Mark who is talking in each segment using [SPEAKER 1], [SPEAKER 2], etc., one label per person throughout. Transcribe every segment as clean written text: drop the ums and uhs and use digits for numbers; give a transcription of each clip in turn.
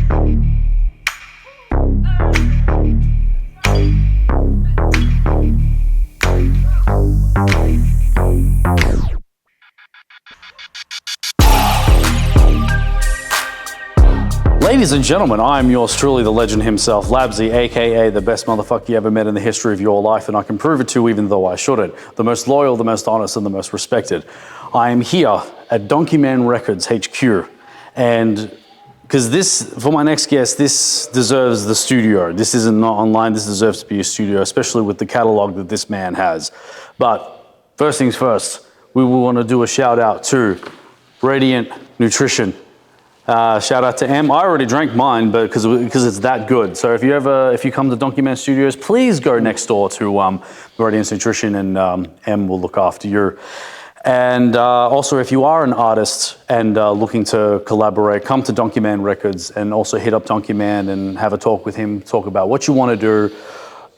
[SPEAKER 1] Ladies and gentlemen, I'm yours truly, the legend himself, Labzy, aka the best motherfucker you ever met in the history of your life, and I can prove it to you even though I shouldn't. The most loyal, the most honest, and the most respected. I am here at Donkeyman Records HQ, and because this, for my next guest, this deserves the studio. This isn't not online, this deserves to be a studio, especially with the catalog that this man has. But first things first, we will want to do a shout out to Radiant Nutrition. Shout out to M. I already drank mine, but because it's that good. So if you come to Donkeyman Studios, please go next door to Radiance Nutrition, and M will look after you. And also, if you are an artist and looking to collaborate, come to Donkeyman Records and also hit up Donkeyman and have a talk with him. Talk about what you want to do,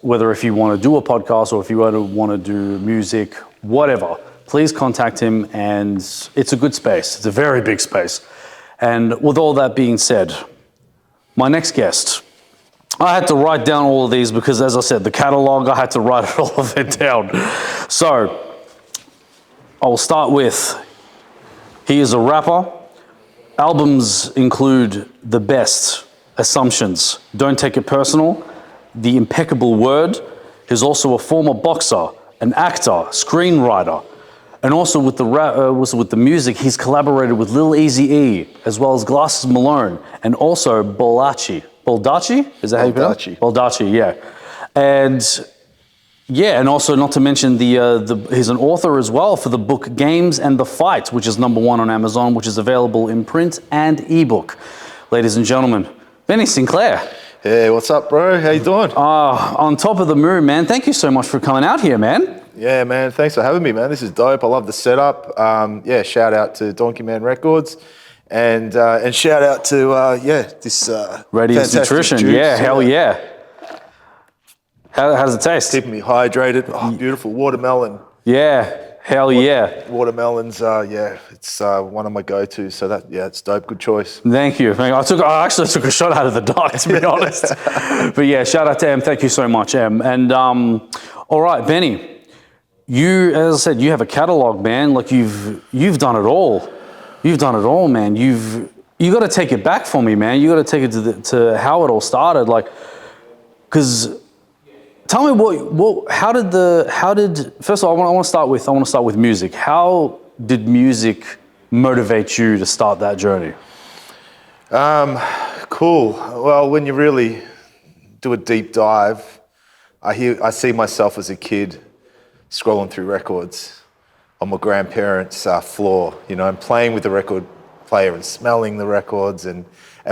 [SPEAKER 1] whether if you want to do a podcast or if you want to do music, whatever. Please contact him, and it's a good space. It's a very big space. And with all that being said, my next guest, I had to write down all of these because, as I said, the catalog, I had to write all of it down. So, I will start with, he is a rapper. Albums include The Best, Assumptions, Don't Take It Personal, The Impeccable Word. He's also a former boxer, an actor, screenwriter. And also with the music, he's collaborated with Lil Eazy E, as well as Glasses Malone, and also Baldaci. Baldaci? Is that how you pronounce it? Baldaci, yeah. And yeah, and also not to mention he's an author as well for the book Games and the Fight, which is #1 on Amazon, which is available in print and ebook. Ladies and gentlemen, Benny Sinclair.
[SPEAKER 2] Hey, what's up, bro? How you doing?
[SPEAKER 1] On top of the moon, man. Thank you so much for coming out here, man.
[SPEAKER 2] Yeah, man. Thanks for having me, man. This is dope. I love the setup. Yeah, shout out to Donkeyman Records, and shout out to this
[SPEAKER 1] Radiance Nutrition.
[SPEAKER 2] Juice.
[SPEAKER 1] Yeah, hell yeah. How does it taste?
[SPEAKER 2] Keeping me hydrated. Oh, beautiful watermelon.
[SPEAKER 1] Yeah, hell yeah.
[SPEAKER 2] Watermelons. It's one of my go-tos. So it's dope. Good choice.
[SPEAKER 1] Thank you. I actually took a shot out of the dark, to be honest. But yeah, shout out to Em. Thank you so much, Em. And all right, Benny. You, as I said, you have a catalog, man. Like you've done it all. You've done it all, man. You got to take it back for me, man. You got to take it to how it all started, like, because tell me first of all, I want to start with music. How did music motivate you to start that journey?
[SPEAKER 2] Cool. Well, when you really do a deep dive, I see myself as a kid scrolling through records on my grandparents' floor, and playing with the record player and smelling the records. And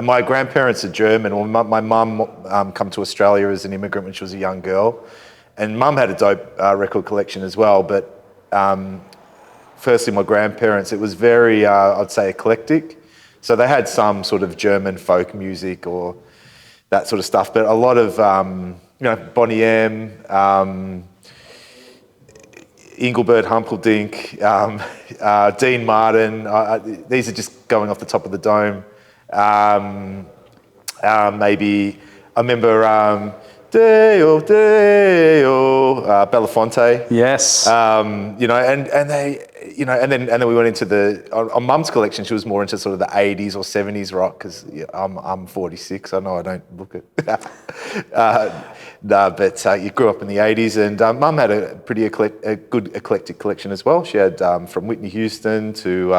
[SPEAKER 2] my grandparents are German. Well, my mum come to Australia as an immigrant when she was a young girl. And mum had a dope record collection as well. But firstly, my grandparents, it was very, I'd say, eclectic. So they had some sort of German folk music or that sort of stuff. But a lot of, Bonnie M, Engelbert Humperdinck, Dean Martin. These are just going off the top of the dome. Maybe I remember Deo, Belafonte.
[SPEAKER 1] Yes.
[SPEAKER 2] And they, and then we went into on Mum's collection. She was more into sort of the 80s or 70s rock because I'm 46. I know I don't look it. But you grew up in the 80s, and Mum had a pretty good eclectic collection as well. She had from Whitney Houston to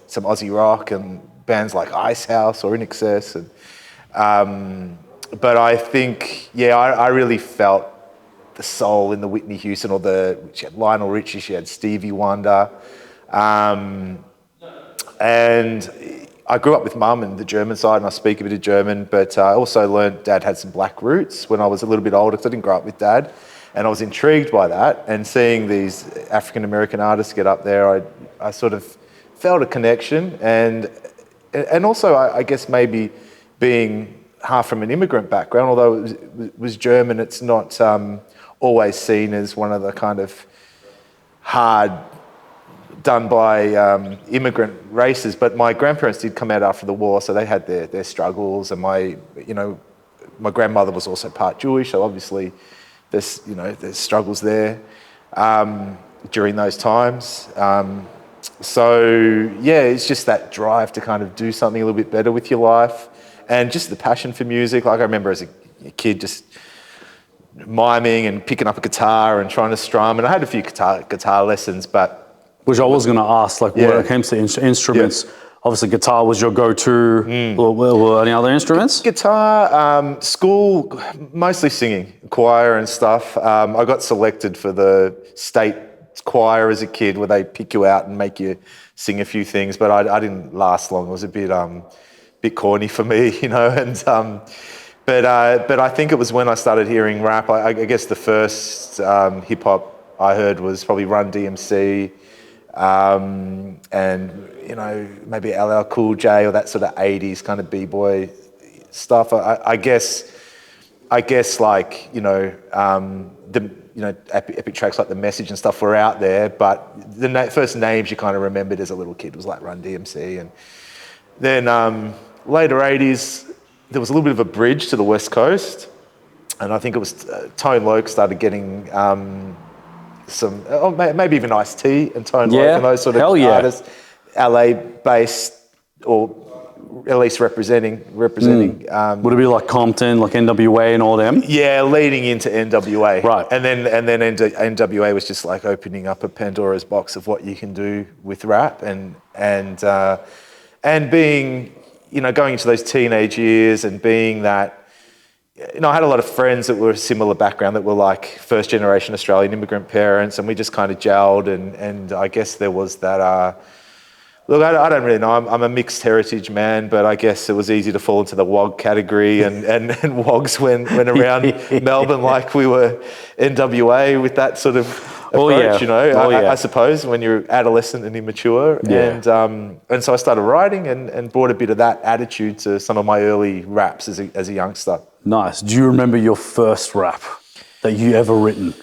[SPEAKER 2] some Aussie rock and bands like Icehouse or In Excess. And, but I think, I really felt the soul in the Whitney Houston, she had Lionel Richie, she had Stevie Wonder. And I grew up with Mum and the German side, and I speak a bit of German, but I also learned Dad had some black roots when I was a little bit older, because I didn't grow up with Dad. And I was intrigued by that, and seeing these African-American artists get up there, I sort of felt a connection. And also, I guess maybe being half from an immigrant background, although it was German, it's not always seen as one of the kind of hard done by immigrant races, but my grandparents did come out after the war, so they had their struggles, and my grandmother was also part Jewish, so obviously there's struggles there during those times. So yeah, it's just that drive to kind of do something a little bit better with your life, and just the passion for music. Like I remember as a kid just miming and picking up a guitar and trying to strum, and I had a few guitar lessons, but
[SPEAKER 1] which I was going to ask, like when it comes to instruments, obviously guitar was your go-to. Or any other instruments?
[SPEAKER 2] Guitar, school, mostly singing, choir and stuff. I got selected for the state choir as a kid, where they pick you out and make you sing a few things, but I didn't last long. It was a bit corny for me, and but I think it was when I started hearing rap. I guess the first hip hop I heard was probably Run DMC, and maybe LL Cool J, or that sort of 80s kind of b-boy stuff. I guess like the epic tracks like The Message and stuff were out there, but the first names you kind of remembered as a little kid was like Run DMC, and then later 80s there was a little bit of a bridge to the West Coast, and I think it was Tone Loc started getting maybe even Ice-T and Tone Loc and those sort of artists, LA-based, or at least representing.
[SPEAKER 1] Would it be like Compton, like NWA and all them? Yeah,
[SPEAKER 2] leading into NWA.
[SPEAKER 1] Right.
[SPEAKER 2] And then NWA was just like opening up a Pandora's box of what you can do with rap, and being, going into those teenage years, and being that, I had a lot of friends that were a similar background, that were like first generation Australian immigrant parents, and we just kind of gelled, and I guess there was that, look, I don't really know, I'm a mixed heritage man, but I guess it was easy to fall into the WOG category, and WOGs went around Melbourne like we were NWA with that sort of approach, I suppose, when you're adolescent and immature. Yeah. And so I started writing and brought a bit of that attitude to some of my early raps as a youngster.
[SPEAKER 1] Nice. Do you remember your first rap that you ever written?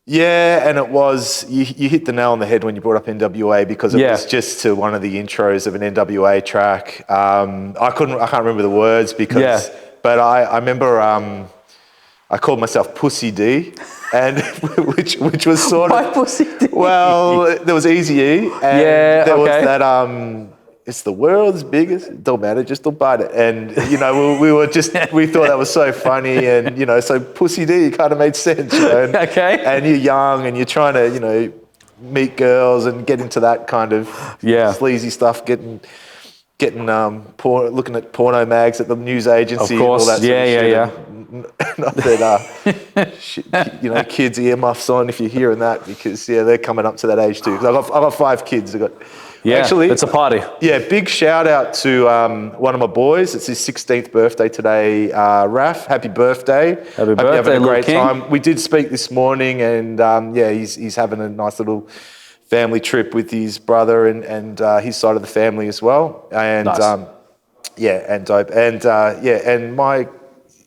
[SPEAKER 2] Yeah, and it was, you hit the nail on the head when you brought up NWA, because it was just to one of the intros of an NWA track. I can't remember the words but I remember I called myself Pussy D, and which was sort of...
[SPEAKER 1] Why Pussy D?
[SPEAKER 2] Well, there was Eazy E, and there was that... it's the world's biggest, it don't matter, just don't bite it. And, we thought that was so funny, and, so Pussy D kind of made sense, And, and you're young, and you're trying to, meet girls and get into that kind of sleazy stuff, looking at porno mags at the news agency.
[SPEAKER 1] Of course,
[SPEAKER 2] all that sort of shit. Not that, kids earmuffs on if you're hearing that, because, they're coming up to that age too. I've got 5 kids. Actually,
[SPEAKER 1] it's a party.
[SPEAKER 2] Yeah, big shout out to one of my boys. It's his 16th birthday today, Raf. Happy birthday.
[SPEAKER 1] Happy birthday,
[SPEAKER 2] you're having a great
[SPEAKER 1] King.
[SPEAKER 2] time. We did speak this morning, and he's having a nice little family trip with his brother and his side of the family as well. And
[SPEAKER 1] nice.
[SPEAKER 2] And dope. And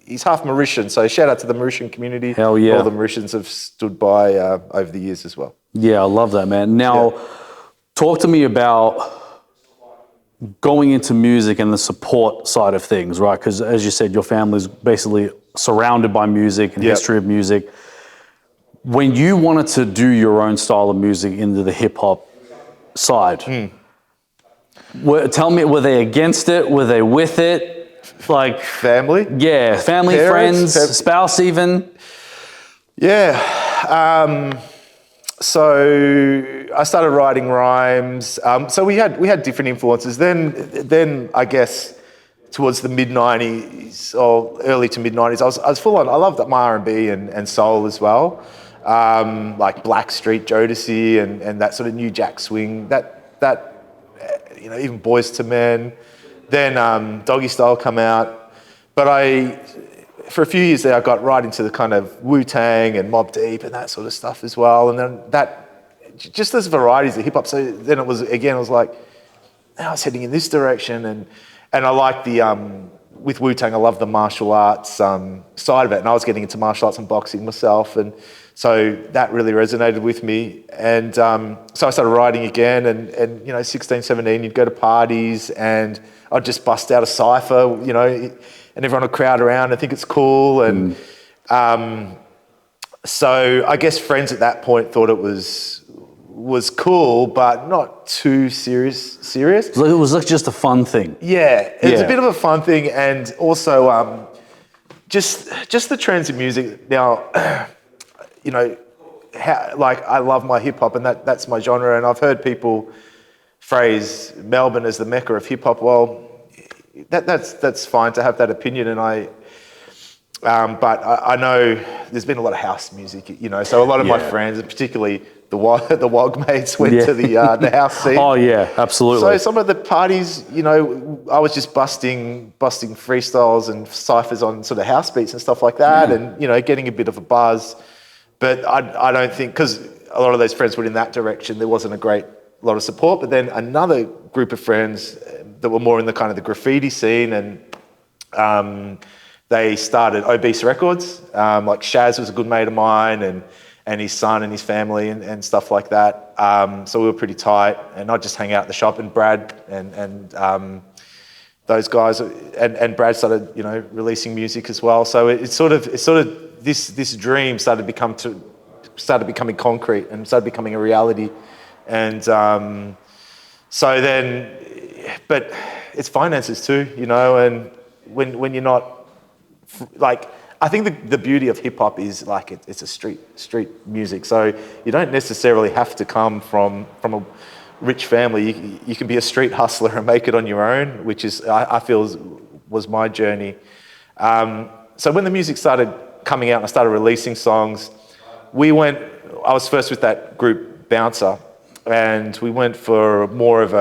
[SPEAKER 2] he's half Mauritian, so shout out to the Mauritian community.
[SPEAKER 1] Hell yeah.
[SPEAKER 2] All the Mauritians have stood by over the years as well.
[SPEAKER 1] Yeah, I love that, man. Now, talk to me about going into music and the support side of things, right? Because as you said, your family's basically surrounded by music and history of music. When you wanted to do your own style of music into the hip hop side, tell me, were they against it? Were they with it? Like
[SPEAKER 2] family?
[SPEAKER 1] Yeah, family,
[SPEAKER 2] parents,
[SPEAKER 1] friends, spouse even?
[SPEAKER 2] Yeah. So I started writing rhymes. So we had different influences. Then I guess towards the mid-90s or early to mid-90s, I was full on. I loved my R&B and soul as well. Like Blackstreet, Jodeci, and that sort of New Jack Swing. That even Boys to Men. Then Doggy Style come out. But for a few years there, I got right into the kind of Wu-Tang and Mobb Deep and that sort of stuff as well. And then just those varieties of hip hop. So then it was like, I was heading in this direction. And I like with Wu-Tang, I love the martial arts side of it. And I was getting into martial arts and boxing myself. And So that really resonated with me. And so I started writing again, and 16, 17, you'd go to parties and I'd just bust out a cypher, and everyone would crowd around and think it's cool. And so I guess friends at that point thought it was cool, but not too serious.
[SPEAKER 1] It was like just a fun thing.
[SPEAKER 2] Yeah, it's a bit of a fun thing, and also just the trends in music now. I love my hip hop, and that's my genre. And I've heard people phrase Melbourne as the Mecca of hip hop. Well, that's fine to have that opinion, and but I know there's been a lot of house music, so a lot of my friends, and particularly the WOG mates, went to the house scene.
[SPEAKER 1] Oh yeah, absolutely.
[SPEAKER 2] So some of the parties, I was just busting freestyles and ciphers on sort of house beats and stuff like that, and getting a bit of a buzz. But I don't think, because a lot of those friends went in that direction, there wasn't a great lot of support. But then another group of friends that were more in the kind of the graffiti scene, and they started Obese Records. Like Shaz was a good mate of mine, and his son and his family and stuff like that. So we were pretty tight, and I'd just hang out at the shop, and Brad and those guys, and Brad started, releasing music as well. So it's sort of this dream started becoming concrete and started becoming a reality. And so then, but it's finances too, and when you're not, like, I think the beauty of hip hop is like it's a street music. So you don't necessarily have to come from a rich family. You can be a street hustler and make it on your own, which is, I feel, was my journey. So when the music started coming out and I started releasing songs, I was first with that group Bouncer, and we went for more of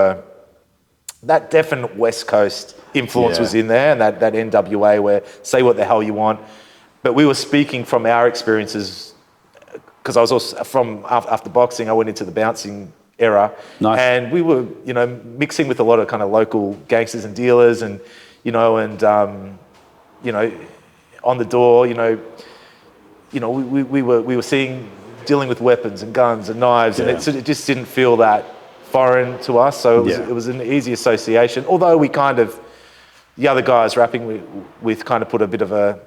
[SPEAKER 2] that definite West Coast influence was in there, and that NWA where say what the hell you want. But we were speaking from our experiences, because I was also after boxing, I went into the bouncing era.
[SPEAKER 1] Nice.
[SPEAKER 2] And we were, mixing with a lot of kind of local gangsters and dealers, and, on the door, we were dealing with weapons and guns and knives, and it just didn't feel that foreign to us. So it was an easy association. Although the other guys rapping with kind of put a bit of a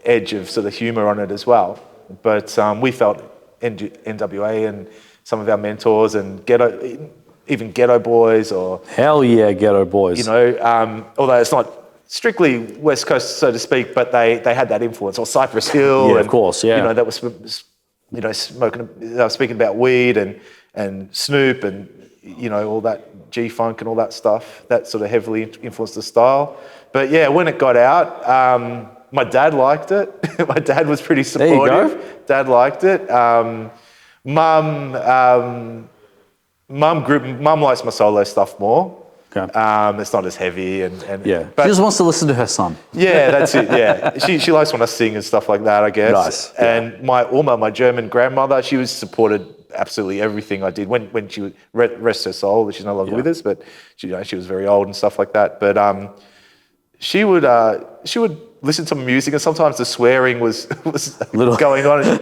[SPEAKER 2] edge of sort of humour on it as well. But we felt NWA and some of our mentors and even Ghetto Boys, or
[SPEAKER 1] hell yeah, Ghetto Boys.
[SPEAKER 2] Although it's not strictly West Coast, so to speak, but they had that influence. Or Cypress Hill,
[SPEAKER 1] of course,
[SPEAKER 2] that was smoking. They were speaking about weed and Snoop and all that G-Funk and all that stuff. That sort of heavily influenced the style. But yeah, when it got out, my dad liked it. My dad was pretty supportive.
[SPEAKER 1] There you go.
[SPEAKER 2] Dad liked it. Mum likes my solo stuff more.
[SPEAKER 1] Okay.
[SPEAKER 2] It's not as heavy and
[SPEAKER 1] But she just wants to listen to her son.
[SPEAKER 2] Yeah, that's it. Yeah, she likes when I sing and stuff like that, I guess.
[SPEAKER 1] Nice.
[SPEAKER 2] And my Uma, my German grandmother, she was supported absolutely everything I did when she would rest her soul. She's no longer with us, but she was very old and stuff like that. But she would listen to music, and sometimes the swearing was going on. And,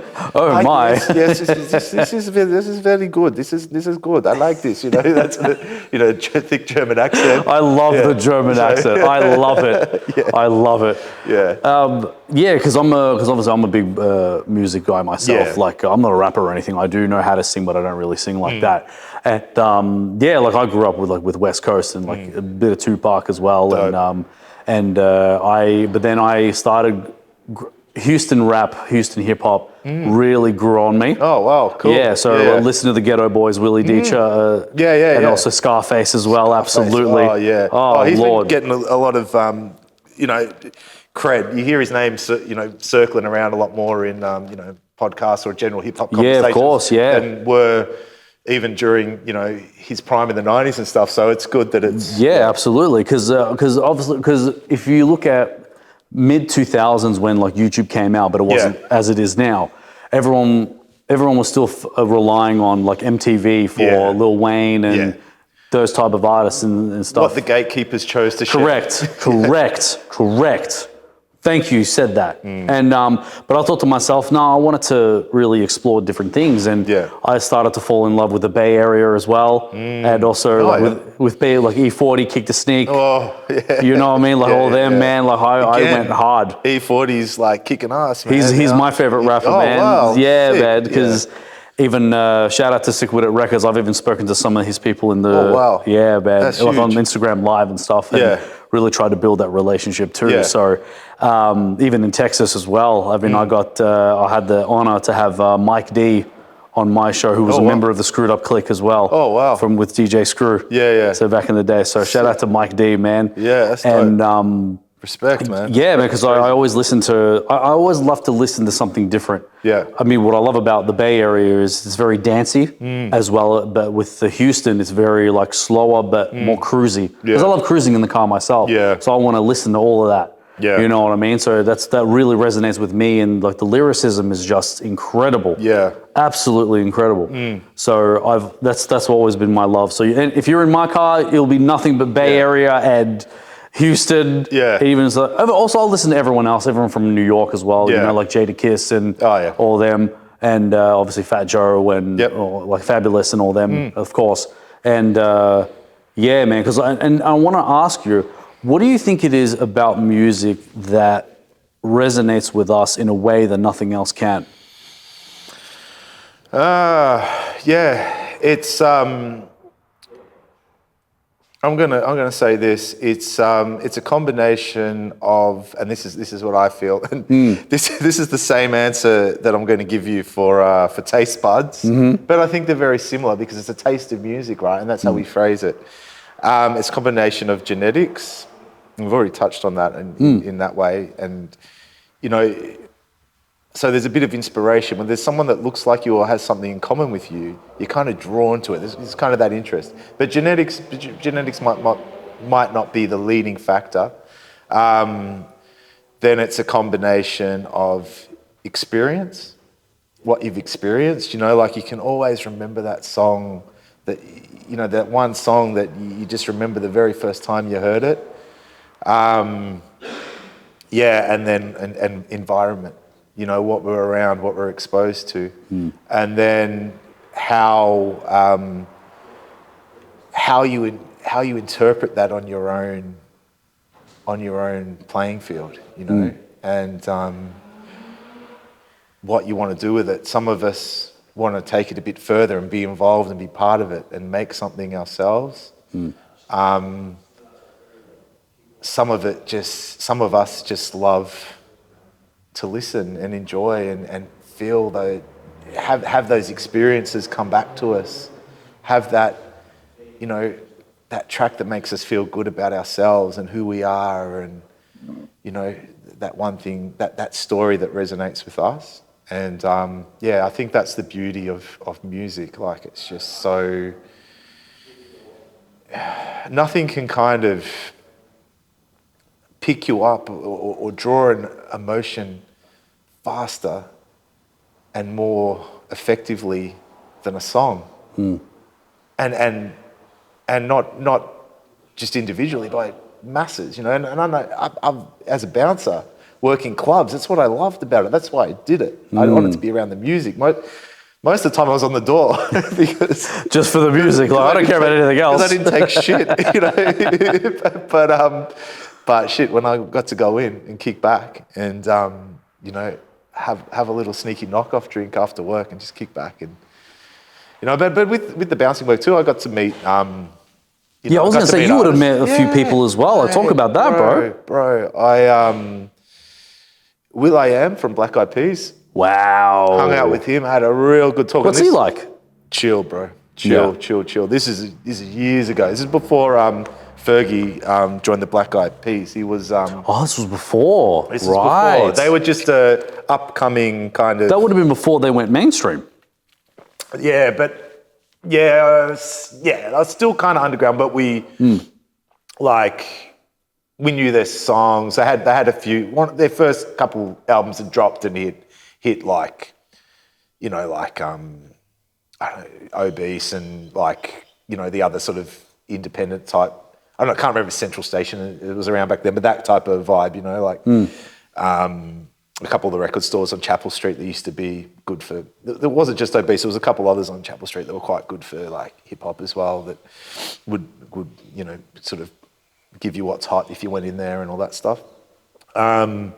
[SPEAKER 1] my!
[SPEAKER 2] Yes, this is very good. This is good. I like this. That's thick German accent.
[SPEAKER 1] I love the German accent. I love it. I love it.
[SPEAKER 2] Yeah.
[SPEAKER 1] Because obviously I'm a big music guy myself.
[SPEAKER 2] Yeah.
[SPEAKER 1] Like, I'm not a rapper or anything. I do know how to sing, but I don't really sing like that. And like I grew up with West Coast and like a bit of Tupac as well.
[SPEAKER 2] Dope.
[SPEAKER 1] But then I started Houston rap, Houston hip hop really grew on me.
[SPEAKER 2] Oh wow, cool.
[SPEAKER 1] Yeah, so I listened to the Ghetto Boys, Willie Deacher, and also Scarface as well. Absolutely.
[SPEAKER 2] Oh yeah.
[SPEAKER 1] Oh
[SPEAKER 2] he's
[SPEAKER 1] Lord.
[SPEAKER 2] been getting a lot of cred. You hear his name, circling around a lot more in podcasts or general hip hop conversations.
[SPEAKER 1] Yeah, of course. Yeah.
[SPEAKER 2] And were even during his prime in the 90s and stuff. So it's good that it's
[SPEAKER 1] absolutely, because if you look at mid 2000s when like YouTube came out, but it wasn't as it is now. Everyone was still relying on like MTV for Lil Wayne and those type of artists and stuff.
[SPEAKER 2] What the gatekeepers chose to
[SPEAKER 1] Correct. Thank you, said that. And but I thought to myself, no, I wanted to really explore different things, and I started to fall in love with the Bay Area as well, and also with Bay, like E40, Kick the Sneak.
[SPEAKER 2] Oh, yeah.
[SPEAKER 1] You know what I mean? Like all them, man. Like I went hard.
[SPEAKER 2] E40's like kicking ass, man.
[SPEAKER 1] He's my favorite rapper, man.
[SPEAKER 2] Wow.
[SPEAKER 1] Yeah,
[SPEAKER 2] Sick.
[SPEAKER 1] man. Because even shout out to Sick With It Records. I've even spoken to some of his people in the yeah, man.
[SPEAKER 2] That's
[SPEAKER 1] like
[SPEAKER 2] huge.
[SPEAKER 1] on Instagram Live and stuff. And really tried to build that relationship too. So even in Texas as well. I mean, I had the honor to have Mike D on my show, who was a member of the Screwed Up Clique as well.
[SPEAKER 2] Oh wow!
[SPEAKER 1] From with DJ Screw.
[SPEAKER 2] Yeah.
[SPEAKER 1] So back in the day. So shout out to Mike D, man.
[SPEAKER 2] Yeah, that's
[SPEAKER 1] and
[SPEAKER 2] respect, man.
[SPEAKER 1] Yeah, man, because I always listen to. I always love to listen to something different.
[SPEAKER 2] Yeah.
[SPEAKER 1] I mean, what I love about the Bay Area is it's very dancey as well, but with the Houston, it's very like slower but more cruisy. Because I love cruising in the car myself.
[SPEAKER 2] Yeah.
[SPEAKER 1] So I want to listen to all of that.
[SPEAKER 2] Yeah.
[SPEAKER 1] You know what I mean? So that really resonates with me, and like the lyricism is just incredible.
[SPEAKER 2] Yeah.
[SPEAKER 1] Absolutely incredible. So that's always been my love. So and if you're in my car, it'll be nothing but Bay Area and Houston.
[SPEAKER 2] Yeah.
[SPEAKER 1] Even so, also I'll listen to everyone else, everyone from New York as well. You know, like Jada Kiss and all them, and obviously Fat Joe and like Fabulous and all them, of course. And yeah, man, because I want to ask you, what do you think it is about music that resonates with us in a way that nothing else can?
[SPEAKER 2] Yeah, it's. I'm gonna say this. It's a combination of, and this is what I feel. And this is the same answer that I'm going to give you for taste buds. But I think they're very similar because it's a taste of music, right? And that's how we phrase it. It's a combination of genetics. We've already touched on that in that way, and you know. So there's a bit of inspiration. When there's someone that looks like you or has something in common with you, you're kind of drawn to it. There's kind of that interest. But genetics might not be the leading factor. Then it's a combination of experience, what you've experienced. You know, like you can always remember that song, that you know, that one song that you just remember the very first time you heard it. Yeah, and then and environment. You know, what we're around, what we're exposed to, and then how you interpret that on your own playing field. You know, and what you want to do with it. Some of us want to take it a bit further and be involved and be part of it and make something ourselves. Some of us just love to listen and enjoy and feel have those experiences come back to us, have that, you know, that track that makes us feel good about ourselves and who we are, and you know, that one thing, that story that resonates with us. And yeah, I think that's the beauty of music. Like, it's just so, nothing can kind of pick you up or draw an emotion faster and more effectively than a song. And not just individually, but masses, you know. And I know I've, as a bouncer, working clubs, that's what I loved about it. That's why I did it. I wanted to be around the music. Most of the time I was on the door because
[SPEAKER 1] just for the music. Like, I don't care about anything else.
[SPEAKER 2] Because I didn't take shit, you know. But shit, when I got to go in and kick back and you know, have a little sneaky knockoff drink after work and just kick back, and you know. But with the bouncing work too, I got to meet. I was
[SPEAKER 1] going to say, you would have met a few people as well. Talk about that,
[SPEAKER 2] bro. I Will I Am from Black Eyed Peas.
[SPEAKER 1] Wow.
[SPEAKER 2] Hung out with him, had a real good talk.
[SPEAKER 1] What's he like?
[SPEAKER 2] Chill, bro. Chill. This is years ago. This is before Fergie joined the Black Eyed Peas. He was.
[SPEAKER 1] This was before.
[SPEAKER 2] This was before. They were just a upcoming kind of.
[SPEAKER 1] That would have been before they went mainstream.
[SPEAKER 2] Yeah, but I was still kind of underground, but we we knew their songs. They had a few. Their first couple albums had dropped and hit like, you know, like I don't know, Obese and like, you know, the other sort of independent type. I can't remember Central Station. It was around back then, but that type of vibe, you know, like. A couple of the record stores on Chapel Street that used to be good for. There wasn't just obese. There was a couple others on Chapel Street that were quite good for like hip hop as well. That would sort of give you what's hot if you went in there and all that stuff. So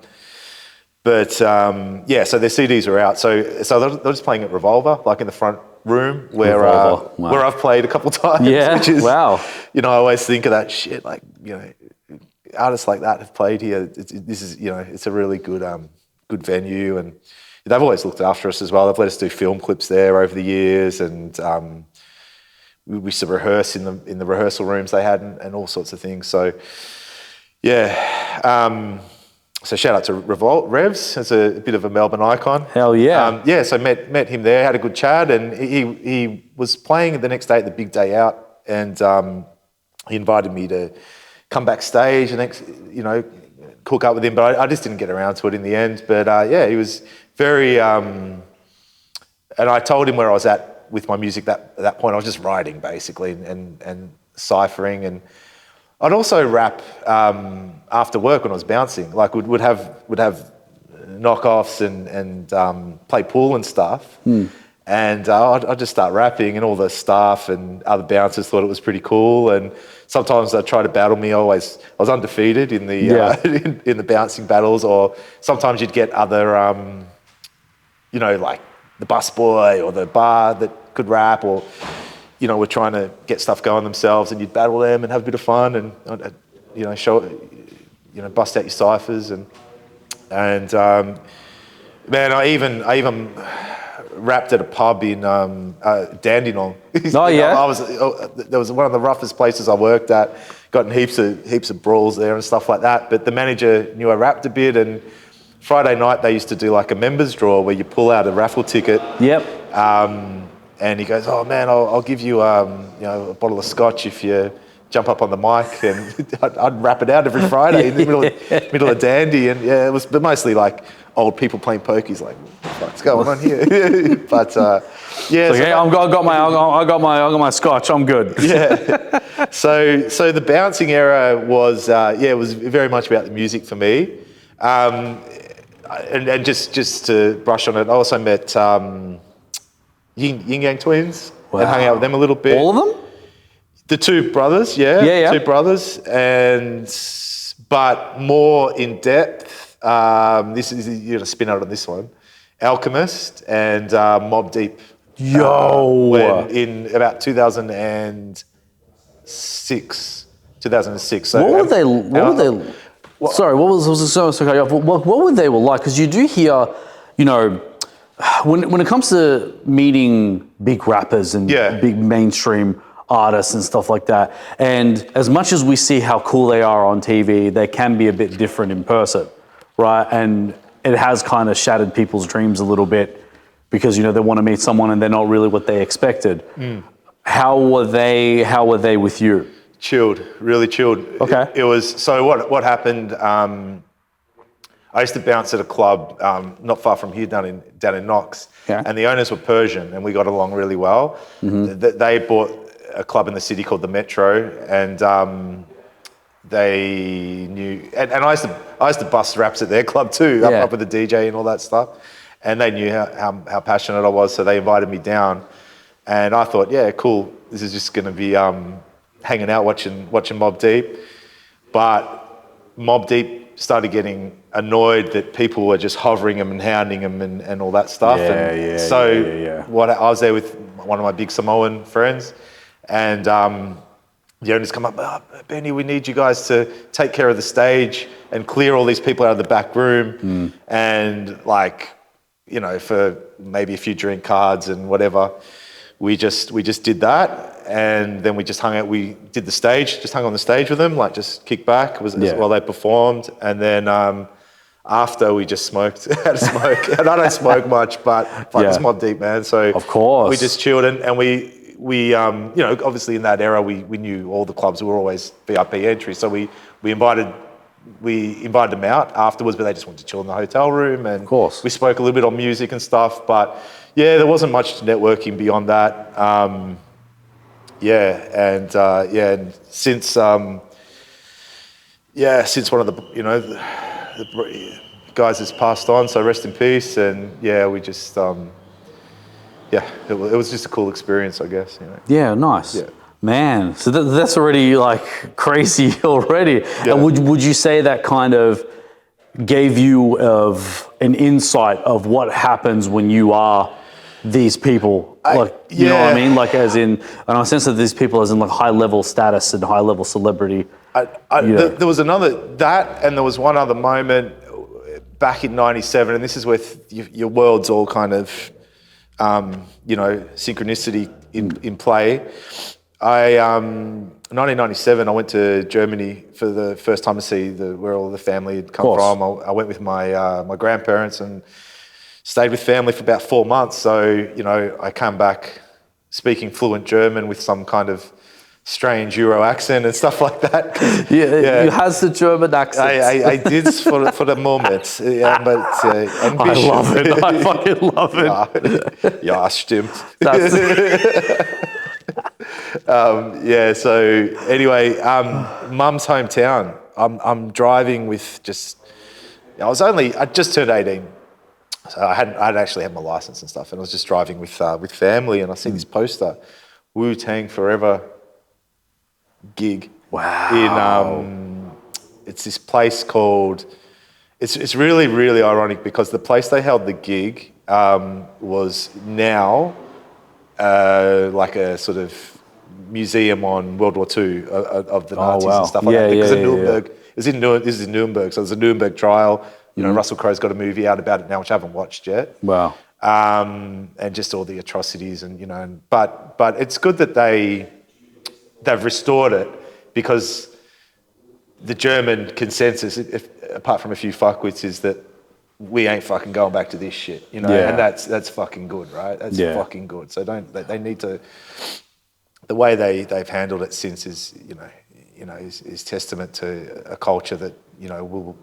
[SPEAKER 2] their CDs are out. So they're just playing at Revolver, like in the front room where
[SPEAKER 1] Wow.
[SPEAKER 2] where I've played a couple times.
[SPEAKER 1] Yeah,
[SPEAKER 2] which is,
[SPEAKER 1] wow.
[SPEAKER 2] I always think of that shit. Like artists like that have played here. It's a really good good venue, and they've always looked after us as well. They've let us do film clips there over the years, and we used to rehearse in the rehearsal rooms they had, and all sorts of things. So so shout out to Revs as a bit of a Melbourne icon.
[SPEAKER 1] Hell yeah.
[SPEAKER 2] So met him there, had a good chat, and he was playing the next day at the big day out, and he invited me to come backstage and cook up with him, but I just didn't get around to it in the end. But he was very, and I told him where I was at with my music at that point. I was just writing basically and ciphering, and I'd also rap after work when I was bouncing. Like would have knockoffs and play pool and stuff. And I'd just start rapping, and all the staff and other bouncers thought it was pretty cool. And sometimes they'd try to battle me. I was undefeated in the in the bouncing battles, or sometimes you'd get other, like the busboy or the bar that could rap, or were trying to get stuff going themselves, and you'd battle them and have a bit of fun, and show, bust out your ciphers, and man, I even rapped at a pub in Dandenong.
[SPEAKER 1] Oh yeah.
[SPEAKER 2] There was one of the roughest places I worked at. Got in heaps of brawls there and stuff like that. But the manager knew I rapped a bit, and Friday night they used to do like a members draw where you pull out a raffle ticket.
[SPEAKER 1] Yep.
[SPEAKER 2] And he goes, "Oh man, I'll give you a bottle of scotch if you jump up on the mic." And I'd rap it out every Friday in the middle of Dandy, and it was mostly like old people playing pokies, like what's going on here? But
[SPEAKER 1] I got my scotch. I'm good.
[SPEAKER 2] Yeah. So the bouncing era was it was very much about the music for me, and just to brush on it, I also met Yin Yang Twins.
[SPEAKER 1] Wow.
[SPEAKER 2] And hung out with them a little bit.
[SPEAKER 1] All of them?
[SPEAKER 2] The two brothers, yeah. Two brothers, but more in depth. This is, you're gonna spin out on this one. Alchemist and Mobb Deep. In about 2006. So
[SPEAKER 1] What were they? Sorry, what were they like? Because you do hear, when it comes to meeting big rappers and big mainstream artists and stuff like that, and as much as we see how cool they are on TV, they can be a bit different in person, right? And it has kind of shattered people's dreams a little bit because, they want to meet someone and they're not really what they expected. How were they with you?
[SPEAKER 2] Chilled, really chilled.
[SPEAKER 1] Okay.
[SPEAKER 2] It was, so what happened, I used to bounce at a club not far from here, down in Knox, and the owners were Persian, and we got along really well. They bought a club in the city called the Metro, and they knew, and I used to bust raps at their club too, up with the DJ and all that stuff, and they knew how passionate I was, so they invited me down, and I thought, yeah, cool, this is just going to be hanging out watching Mobb Deep, but Mobb Deep started getting annoyed that people were just hovering him and hounding him and all that stuff. What I was there with one of my big Samoan friends, and the owners come up, Benny, we need you guys to take care of the stage and clear all these people out of the back room, and for maybe a few drink cards and whatever, we just did that. And then we just hung out. We did the stage, just hung on the stage with them, just kicked back while they performed. And then after, we just smoked, had a smoke. And I don't smoke much, but it's Mobb Deep, man. So
[SPEAKER 1] of course,
[SPEAKER 2] we just chilled, and we obviously in that era we knew all the clubs were always VIP entry, so we invited them out afterwards, but they just wanted to chill in the hotel room, and
[SPEAKER 1] of course
[SPEAKER 2] we spoke a little bit on music and stuff. But there wasn't much networking beyond that. And since one of the guys has passed on, so rest in peace. And yeah, we just, it was just a cool experience, I guess. You know?
[SPEAKER 1] Yeah, nice.
[SPEAKER 2] Yeah.
[SPEAKER 1] Man, so that's already like crazy already.
[SPEAKER 2] Yeah.
[SPEAKER 1] And would you say that kind of gave you of an insight of what happens when you are these people? Like, you know what I mean? Like as in, and I sense that these people as in like high level status and high level celebrity.
[SPEAKER 2] There was that, and there was one other moment back in '97, and this is where your world's all kind of, synchronicity in play. 1997, I went to Germany for the first time to see where all the family had come from. I went with my grandparents and stayed with family for about 4 months. So, I came back speaking fluent German with some kind of strange Euro accent and stuff like that.
[SPEAKER 1] Yeah, you has the German accent.
[SPEAKER 2] I did for the moment. Yeah, but
[SPEAKER 1] I love it. I fucking love it.
[SPEAKER 2] Ja, stimmt.
[SPEAKER 1] That's
[SPEAKER 2] so anyway, mum's hometown. I'm driving with I just turned 18. So I'd actually had my license and stuff, and I was just driving with family, and I see this poster, Wu-Tang Forever gig.
[SPEAKER 1] Wow.
[SPEAKER 2] It's this place called, it's really, really ironic because the place they held the gig was now like a sort of museum on World War II of the Nazis and stuff like that. Because of Nuremberg, this is in Nuremberg, so there's a Nuremberg trial. Russell Crowe's got a movie out about it now, which I haven't watched yet.
[SPEAKER 1] Wow.
[SPEAKER 2] And just all the atrocities but it's good that they've restored it, because the German consensus, apart from a few fuckwits, is that we ain't fucking going back to this shit, and that's fucking good, right? That's fucking good. So they need to. The way they've handled it since is testament to a culture that will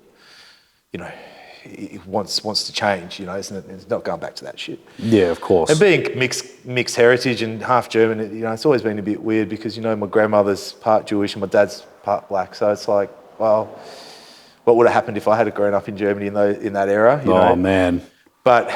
[SPEAKER 2] it wants to change, isn't it? It's not going back to that shit.
[SPEAKER 1] Yeah, of course.
[SPEAKER 2] And being mixed heritage and half German, it's always been a bit weird because my grandmother's part Jewish and my dad's part black, so it's like, well, what would have happened if I had grown up in Germany in that era?
[SPEAKER 1] Oh man.
[SPEAKER 2] But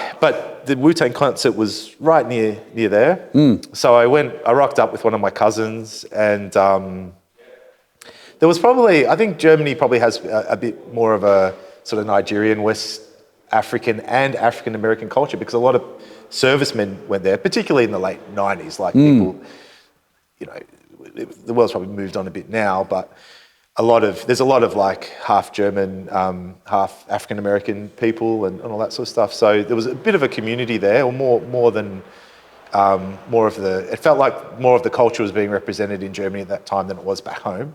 [SPEAKER 2] the Wu-Tang concert was right near there. So I rocked up with one of my cousins, and there was I think Germany probably has a bit more of a sort of Nigerian, West African and African American culture, because a lot of servicemen went there, particularly in the late 90s. Like people, the world's probably moved on a bit now, but there's a lot of like half German, half African American people and all that sort of stuff. So there was a bit of a community there, or more than it felt like more of the culture was being represented in Germany at that time than it was back home.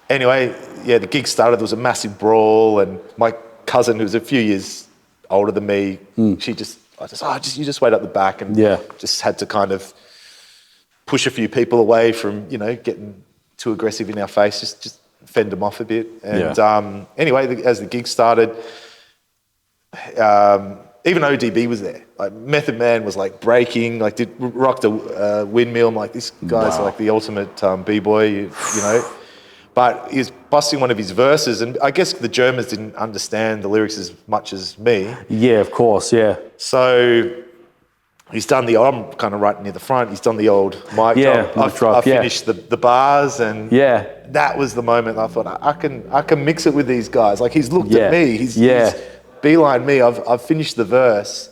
[SPEAKER 2] Anyway, the gig started. There was a massive brawl, and my cousin, who was a few years older than me, you just wait up the back, and just had to kind of push a few people away from getting too aggressive in our face, just fend them off a bit. And anyway, as the gig started, even ODB was there. Like Method Man was like breaking, like rocked a windmill. I'm like, this guy's like the ultimate b-boy, But he was busting one of his verses, and I guess the Germans didn't understand the lyrics as much as me.
[SPEAKER 1] Yeah, of course, yeah.
[SPEAKER 2] So he's done I'm kind of right near the front, he's done the old mic drop. I finished the bars, and that was the moment I thought, I can mix it with these guys. Like, he's looked at me, he's beeline me, I've finished the verse,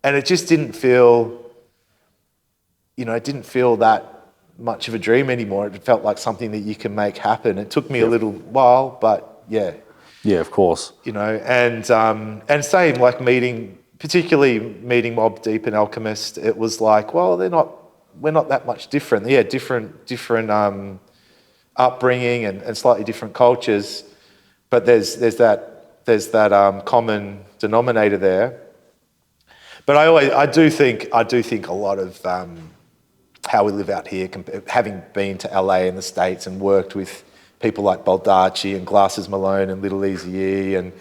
[SPEAKER 2] and it just didn't feel, that much of a dream anymore. It felt like something that you can make happen. It took me a little while, but yeah, of course. And same, like particularly meeting Mobb Deep and Alchemist. It was like, well, we're not that much different. Yeah, different upbringing and slightly different cultures, but there's that common denominator there. But I do think a lot of how we live out here, having been to LA and the States and worked with people like Baldaci and Glasses Malone and Lil Eazy E, and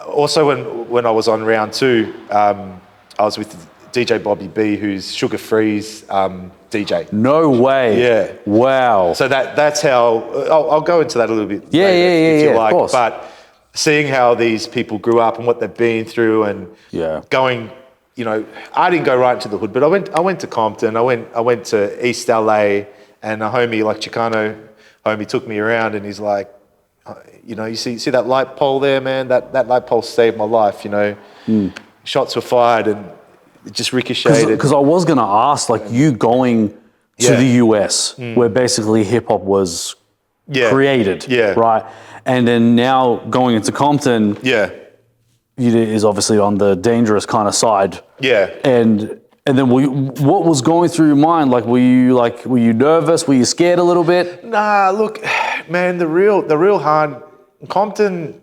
[SPEAKER 2] also when I was on round 2, I was with DJ Bobby B, who's Sugar Free's DJ.
[SPEAKER 1] No way.
[SPEAKER 2] Yeah. Wow. So that's how I'll go into that a little bit later if you like. Of course. But seeing how these people grew up and what they've been through, and going, you know, I didn't go right into the hood, but I went to Compton, I went to East LA, and a homie, like Chicano homie, took me around, and he's like, you know, you see that light pole there, man? That light pole saved my life, you know. Shots were fired and it just ricocheted.
[SPEAKER 1] Because I was going to ask, like, you going to the US, where basically hip hop was created, right? And then now going into Compton, is obviously on the dangerous kind of side. And then what was going through your mind? Like, were you nervous? Were you scared a little bit?
[SPEAKER 2] Nah, look, man, the real hard, Compton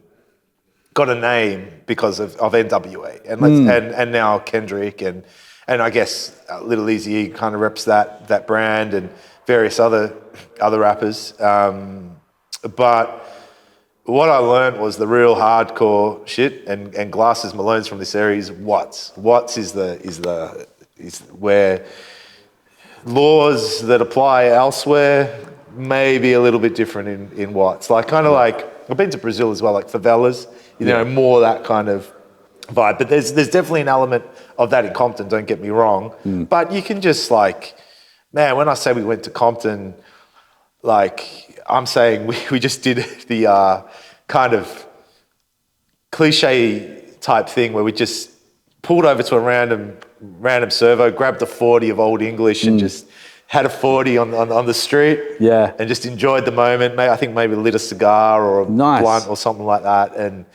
[SPEAKER 2] got a name because of NWA and now Kendrick and I guess Lil Eazy E kind of reps that brand and various other rappers. But what I learned was the real hardcore shit, and Glasses Malone's from this area is Watts. Watts is where laws that apply elsewhere may be a little bit different in Watts. Like kind of like, I've been to Brazil as well, like favelas, you know, more that kind of vibe. But there's definitely an element of that in Compton, don't get me wrong. But you can just like, man, when I say we went to Compton, like I'm saying we just did the kind of cliche type thing where we just pulled over to a random servo, grabbed a 40 of Old English and just had a 40 on the street and just enjoyed the moment. I think maybe lit a cigar or a blunt or something like that. And,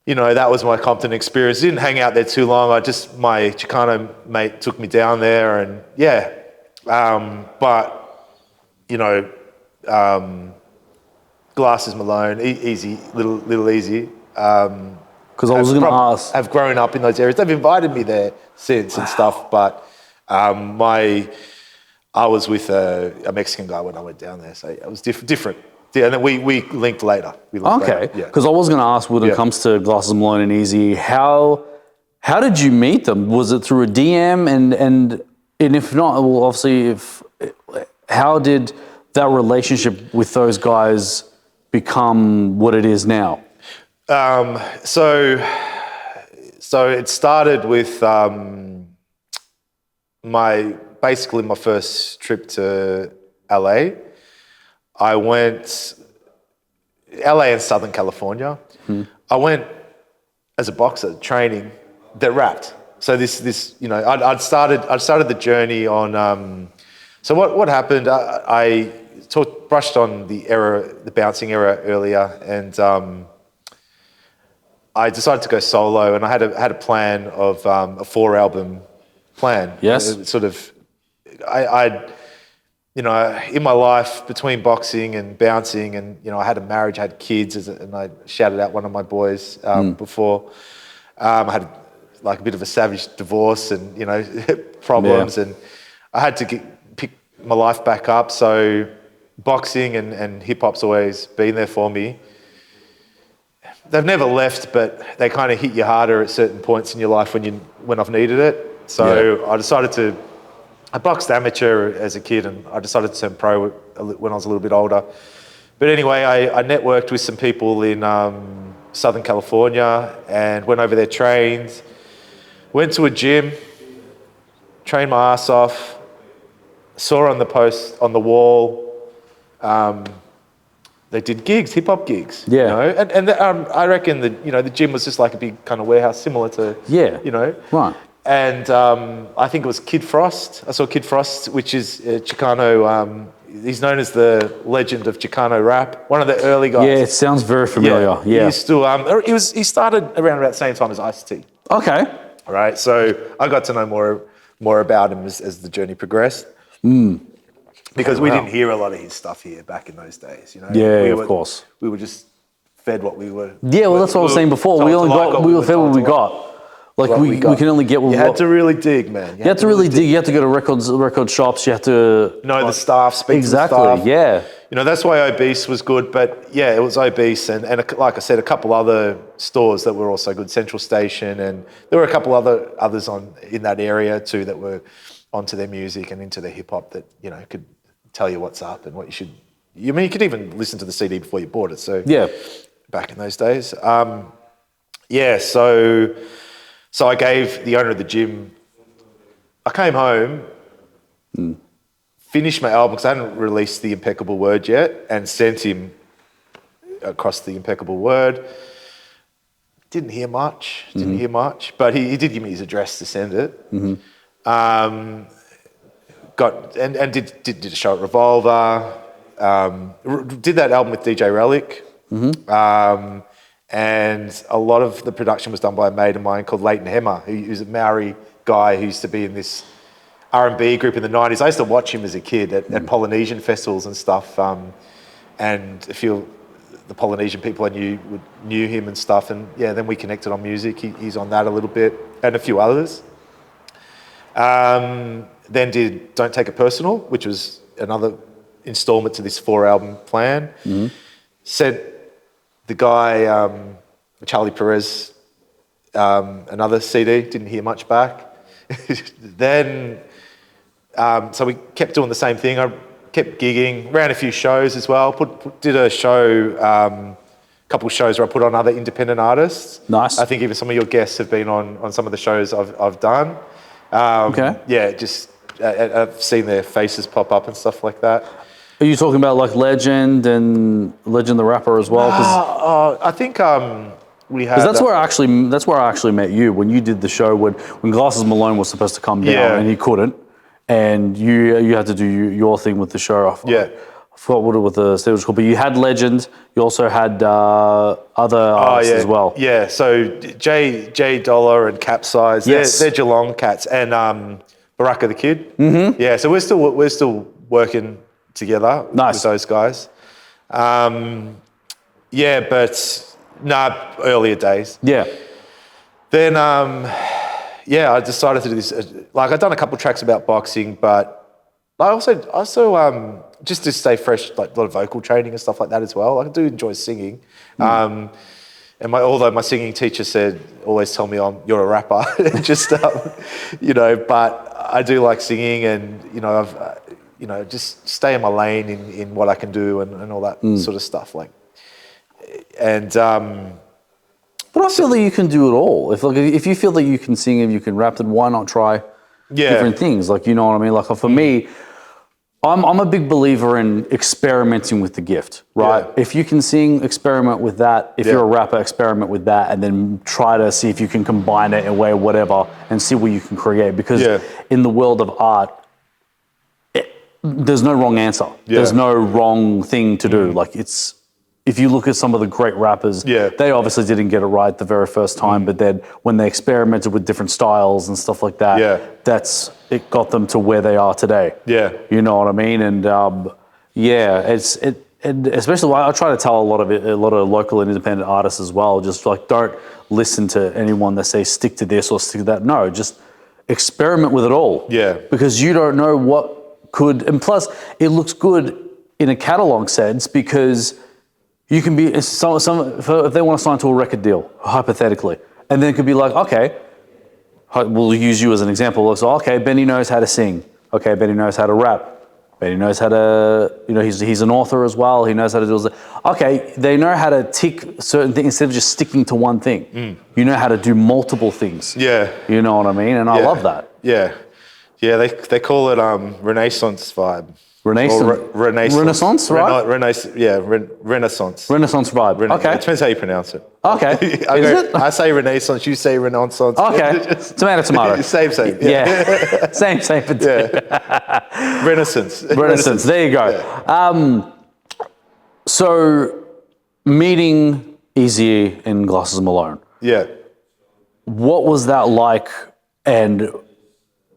[SPEAKER 2] you know, that was my Compton experience. Didn't hang out there too long. My Chicano mate took me down there and but, you know, Glasses Malone, Easy, Little Eazy.
[SPEAKER 1] Because I was going to ask.
[SPEAKER 2] Have grown up in those areas. They've invited me there since and stuff, but I was with a Mexican guy when I went down there, so it was different. Yeah, and then we linked later.
[SPEAKER 1] Okay, because I was going to ask when it comes to Glasses Malone and Easy, how did you meet them? Was it through a DM? And if not, well, obviously, how did that relationship with those guys become what it is now?
[SPEAKER 2] So it started with basically my first trip to LA. I went LA and Southern California. I went as a boxer training that rapped. So this you know, I'd started the journey on. So what happened? I brushed on the bouncing era earlier, and I decided to go solo, and I had a plan of a 4-album plan.
[SPEAKER 1] Yes.
[SPEAKER 2] Sort of, I you know, in my life between boxing and bouncing, and you know, I had a marriage, I had kids, and I shouted out one of my boys before. I had like a bit of a savage divorce, and you know, problems, and I had to pick my life back up. So boxing and hip hop's always been there for me. They've never left, but they kind of hit you harder at certain points in your life when I've needed it. So I boxed amateur as a kid, and I decided to turn pro when I was a little bit older. But anyway, I networked with some people in Southern California and went over there, trained, went to a gym, trained my ass off, saw on the post, on the wall, they did gigs, hip hop gigs. You know? And I reckon that, you know, the gym was just like a big kind of warehouse similar to, you know.
[SPEAKER 1] Right.
[SPEAKER 2] And I think it was Kid Frost. I saw Kid Frost, which is Chicano. He's known as the legend of Chicano rap. One of the early guys.
[SPEAKER 1] Yeah, it sounds very familiar. Yeah.
[SPEAKER 2] He started around about the same time as Ice-T.
[SPEAKER 1] Okay.
[SPEAKER 2] All right. So I got to know more about him as the journey progressed. Because we didn't hear a lot of his stuff here back in those days, you know.
[SPEAKER 1] Of course.
[SPEAKER 2] We were just fed what we were.
[SPEAKER 1] Yeah, well, that's what I was saying before. We were fed what we got. Like we can only get what we
[SPEAKER 2] had to really dig, man.
[SPEAKER 1] You had to really dig. You had to go to record shops. You had to
[SPEAKER 2] know the staff, speak to the staff.
[SPEAKER 1] Yeah.
[SPEAKER 2] You know, that's why Obese was good. But yeah, it was Obese, and like I said, a couple other stores that were also good. Central Station, and there were a couple others in that area too that were onto their music and into their hip hop that, you know, could tell you what's up and what you should. I mean, you could even listen to the CD before you bought it. So back in those days. Yeah, so I gave the owner of the gym. I came home, finished my album because I hadn't released the Impeccable Word yet, and sent him across the Impeccable Word. Didn't hear much, but he did give me his address to send it. Did a show at Revolver. Did that album with DJ Relic. And a lot of the production was done by a mate of mine called Leighton Hemmer, who's a Maori guy who used to be in this R&B group in the 90s. I used to watch him as a kid at Polynesian festivals and stuff. And a few of the Polynesian people I knew him and stuff. And yeah, then we connected on music. He's on that a little bit, and a few others. Then did Don't Take It Personal, which was another installment to this 4-album plan. Sent the guy, Charlie Perez, another CD, didn't hear much back. Then, so we kept doing the same thing. I kept gigging, ran a few shows as well, did a show, couple of shows where I put on other independent artists.
[SPEAKER 1] Nice.
[SPEAKER 2] I think even some of your guests have been on some of the shows I've done.
[SPEAKER 1] Okay.
[SPEAKER 2] Yeah, just I've seen their faces pop up and stuff like that.
[SPEAKER 1] Are you talking about like Legend the rapper as well?
[SPEAKER 2] I think we had.
[SPEAKER 1] That's where I actually met you when you did the show when Glasses Malone was supposed to come down and he couldn't, and you had to do your thing with the show. I forgot what it was the stage was called, but you had Legend. You also had other artists as well. Yeah,
[SPEAKER 2] so J Dollar and Capsize. They're Geelong cats, and Baraka the Kid. Yeah, so we're still working together with those guys. Earlier days. Yeah. Then, I decided to do this. I'd done a couple of tracks about boxing, but I also just to stay fresh, like a lot of vocal training and stuff like that as well. I do enjoy singing. Although my singing teacher always tell me you're a rapper, but I do like singing, and I've just stay in my lane in what I can do and all that sort of stuff.
[SPEAKER 1] But I feel that you can do it all. If you feel that you can sing and you can rap, then why not try different things? You know what I mean? For me, I'm a big believer in experimenting with the gift, right? Yeah. If you can sing, experiment with that. If you're a rapper, experiment with that, and then try to see if you can combine it in a way, whatever, and see what you can create. Because in the world of art, there's no wrong answer. Yeah. There's no wrong thing to do. If you look at some of the great rappers, they obviously didn't get it right the very first time, but then when they experimented with different styles and stuff like that, it got them to where they are today. Yeah. You know what I mean? And especially I try to tell a lot of local and independent artists as well, just don't listen to anyone that says stick to this or stick to that. No, just experiment with it all. Yeah. Because you don't know what could, and plus it looks good in a catalog sense because you can be if they want to sign to a record deal, hypothetically, and then it could be like, okay, we'll use you as an example. So, okay, Benny knows how to sing. Okay, Benny knows how to rap. Benny knows how to, he's an author as well. He knows how to do this. Okay, they know how to tick certain things instead of just sticking to one thing. You know how to do multiple things. Yeah. You know what I mean? And I love that. Yeah. Yeah, they call it Renaissance vibe. Renaissance, right? Renaissance. Renaissance vibe. Okay. It depends how you pronounce it. Okay. I say Renaissance, you say Renaissance. Okay. Tomato. Same. Yeah. Same. Yeah. Renaissance. There you go. Yeah. So, meeting Eazy E in Glasses Malone. Yeah. What was that like, and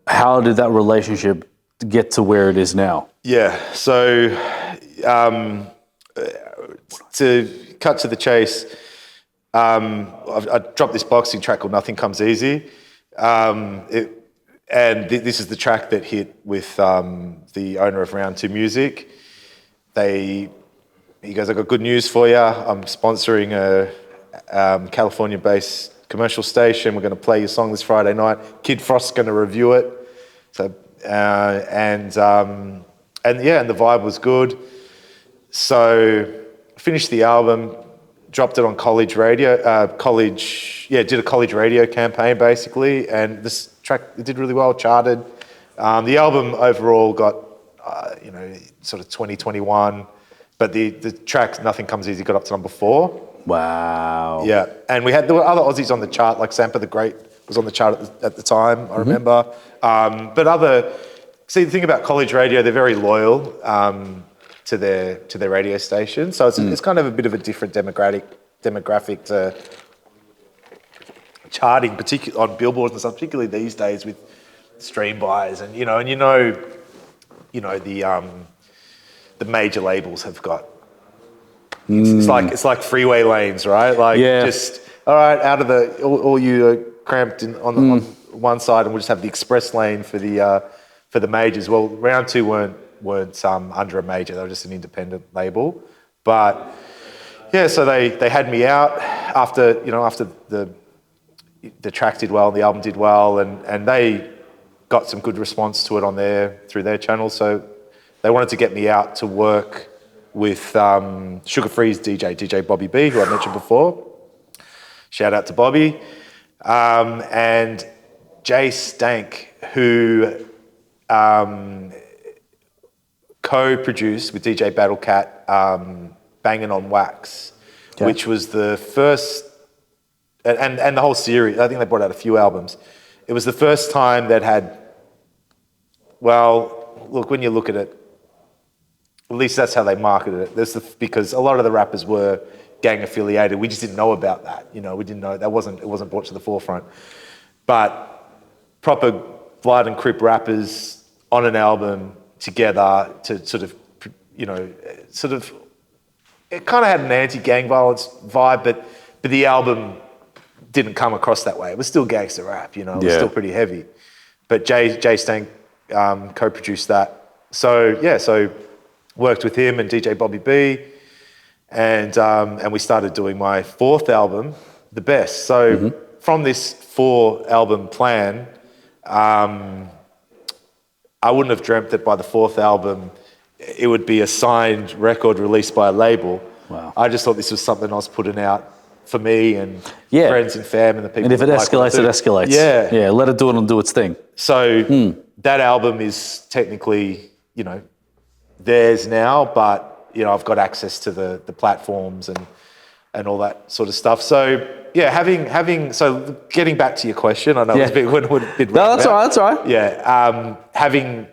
[SPEAKER 1] how did that relationship get to where it is now? Yeah, so to cut to the chase, I dropped this boxing track called Nothing Comes Easy. This is the track that hit with the owner of Round 2 Music. He goes, I got good news for you. I'm sponsoring a California-based commercial station. We're going to play your song this Friday night. Kid Frost's going to review it. So, and the vibe was good. So finished the album,
[SPEAKER 2] dropped it on college radio, did a college radio campaign basically, and this track, it did really well, charted. The album overall got, sort of 2021, but the track Nothing Comes Easy got up to number 4.
[SPEAKER 1] Wow.
[SPEAKER 2] Yeah, and there were other Aussies on the chart, like Sampa the Great was on the chart at the time, I remember. See, the thing about college radio, they're very loyal to their radio station, so it's kind of a bit of a different demographic to charting, particularly on billboards and stuff, particularly these days with stream buys, and the major labels have got. It's like freeway lanes, right? Like just all right, out of all you are cramped on one side, and we'll just have the express lane for the majors. Well, Round 2 weren't under a major; they were just an independent label. But yeah, so they had me out after the track did well, the album did well, and they got some good response to it through their channel. So they wanted to get me out to work with Sugar Free's DJ Bobby B, who I mentioned before. Shout out to Bobby. And Jay Stank, who co-produced with DJ Battlecat Bangin' on Wax, which was the first, and the whole series. I think they brought out a few albums. It was the first time that had, well, look, when you look at it, at least that's how they marketed it. Because a lot of the rappers were gang affiliated. We just didn't know about that. We didn't know it wasn't brought to the forefront. But proper Blood and Crip rappers on an album together to sort of, it kind of had an anti-gang violence vibe, but the album didn't come across that way. It was still gangster rap, it was still pretty heavy. But Jay Stank co-produced that. So worked with him and DJ Bobby B, and we started doing my 4th album, The Best. So from this 4-album plan, I wouldn't have dreamt that by the 4th album, it would be a signed record released by a label.
[SPEAKER 1] Wow.
[SPEAKER 2] I just thought this was something I was putting out for me and friends and fam and the people.
[SPEAKER 1] And if it escalates, it escalates. Yeah, let it do it and do its thing.
[SPEAKER 2] So that album is technically, theirs now, but I've got access to the platforms and all that sort of stuff. So yeah, so getting back to your question, I know it was a bit
[SPEAKER 1] no, that's all right.
[SPEAKER 2] Yeah, having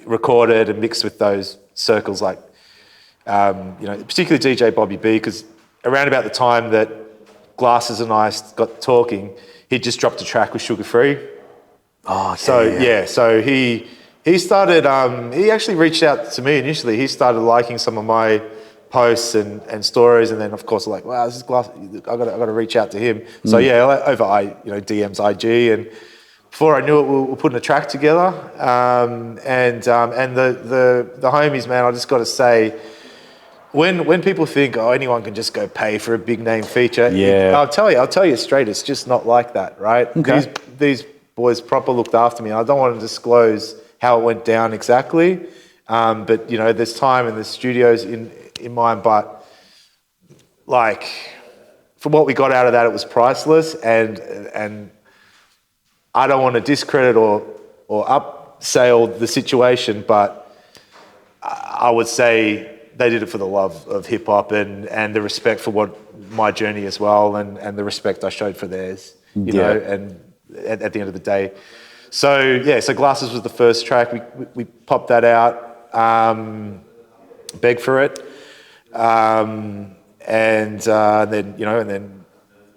[SPEAKER 2] recorded and mixed with those circles, like particularly DJ Bobby B, because around about the time that Glasses and I got talking, he just dropped a track with Sugar Free.
[SPEAKER 1] Oh,
[SPEAKER 2] okay, so he started. He actually reached out to me initially. He started liking some of my posts and stories, and then of course like, wow, this is Glass. I got to reach out to him. So over DMs, IG, and before I knew it, we were putting a track together. And the homies, man, I just got to say, when people think, anyone can just go pay for a big name feature, I'll tell you straight, it's just not like that, right?
[SPEAKER 1] Okay.
[SPEAKER 2] These boys proper looked after me. I don't want to disclose how it went down exactly, but there's time and there's studios in mind. But like, from what we got out of that, it was priceless, and I don't want to discredit or upsell the situation, but I would say they did it for the love of hip hop and the respect for what my journey as well, and the respect I showed for theirs, you know, and at the end of the day. So Glasses was the first track. We popped that out, begged for it, and then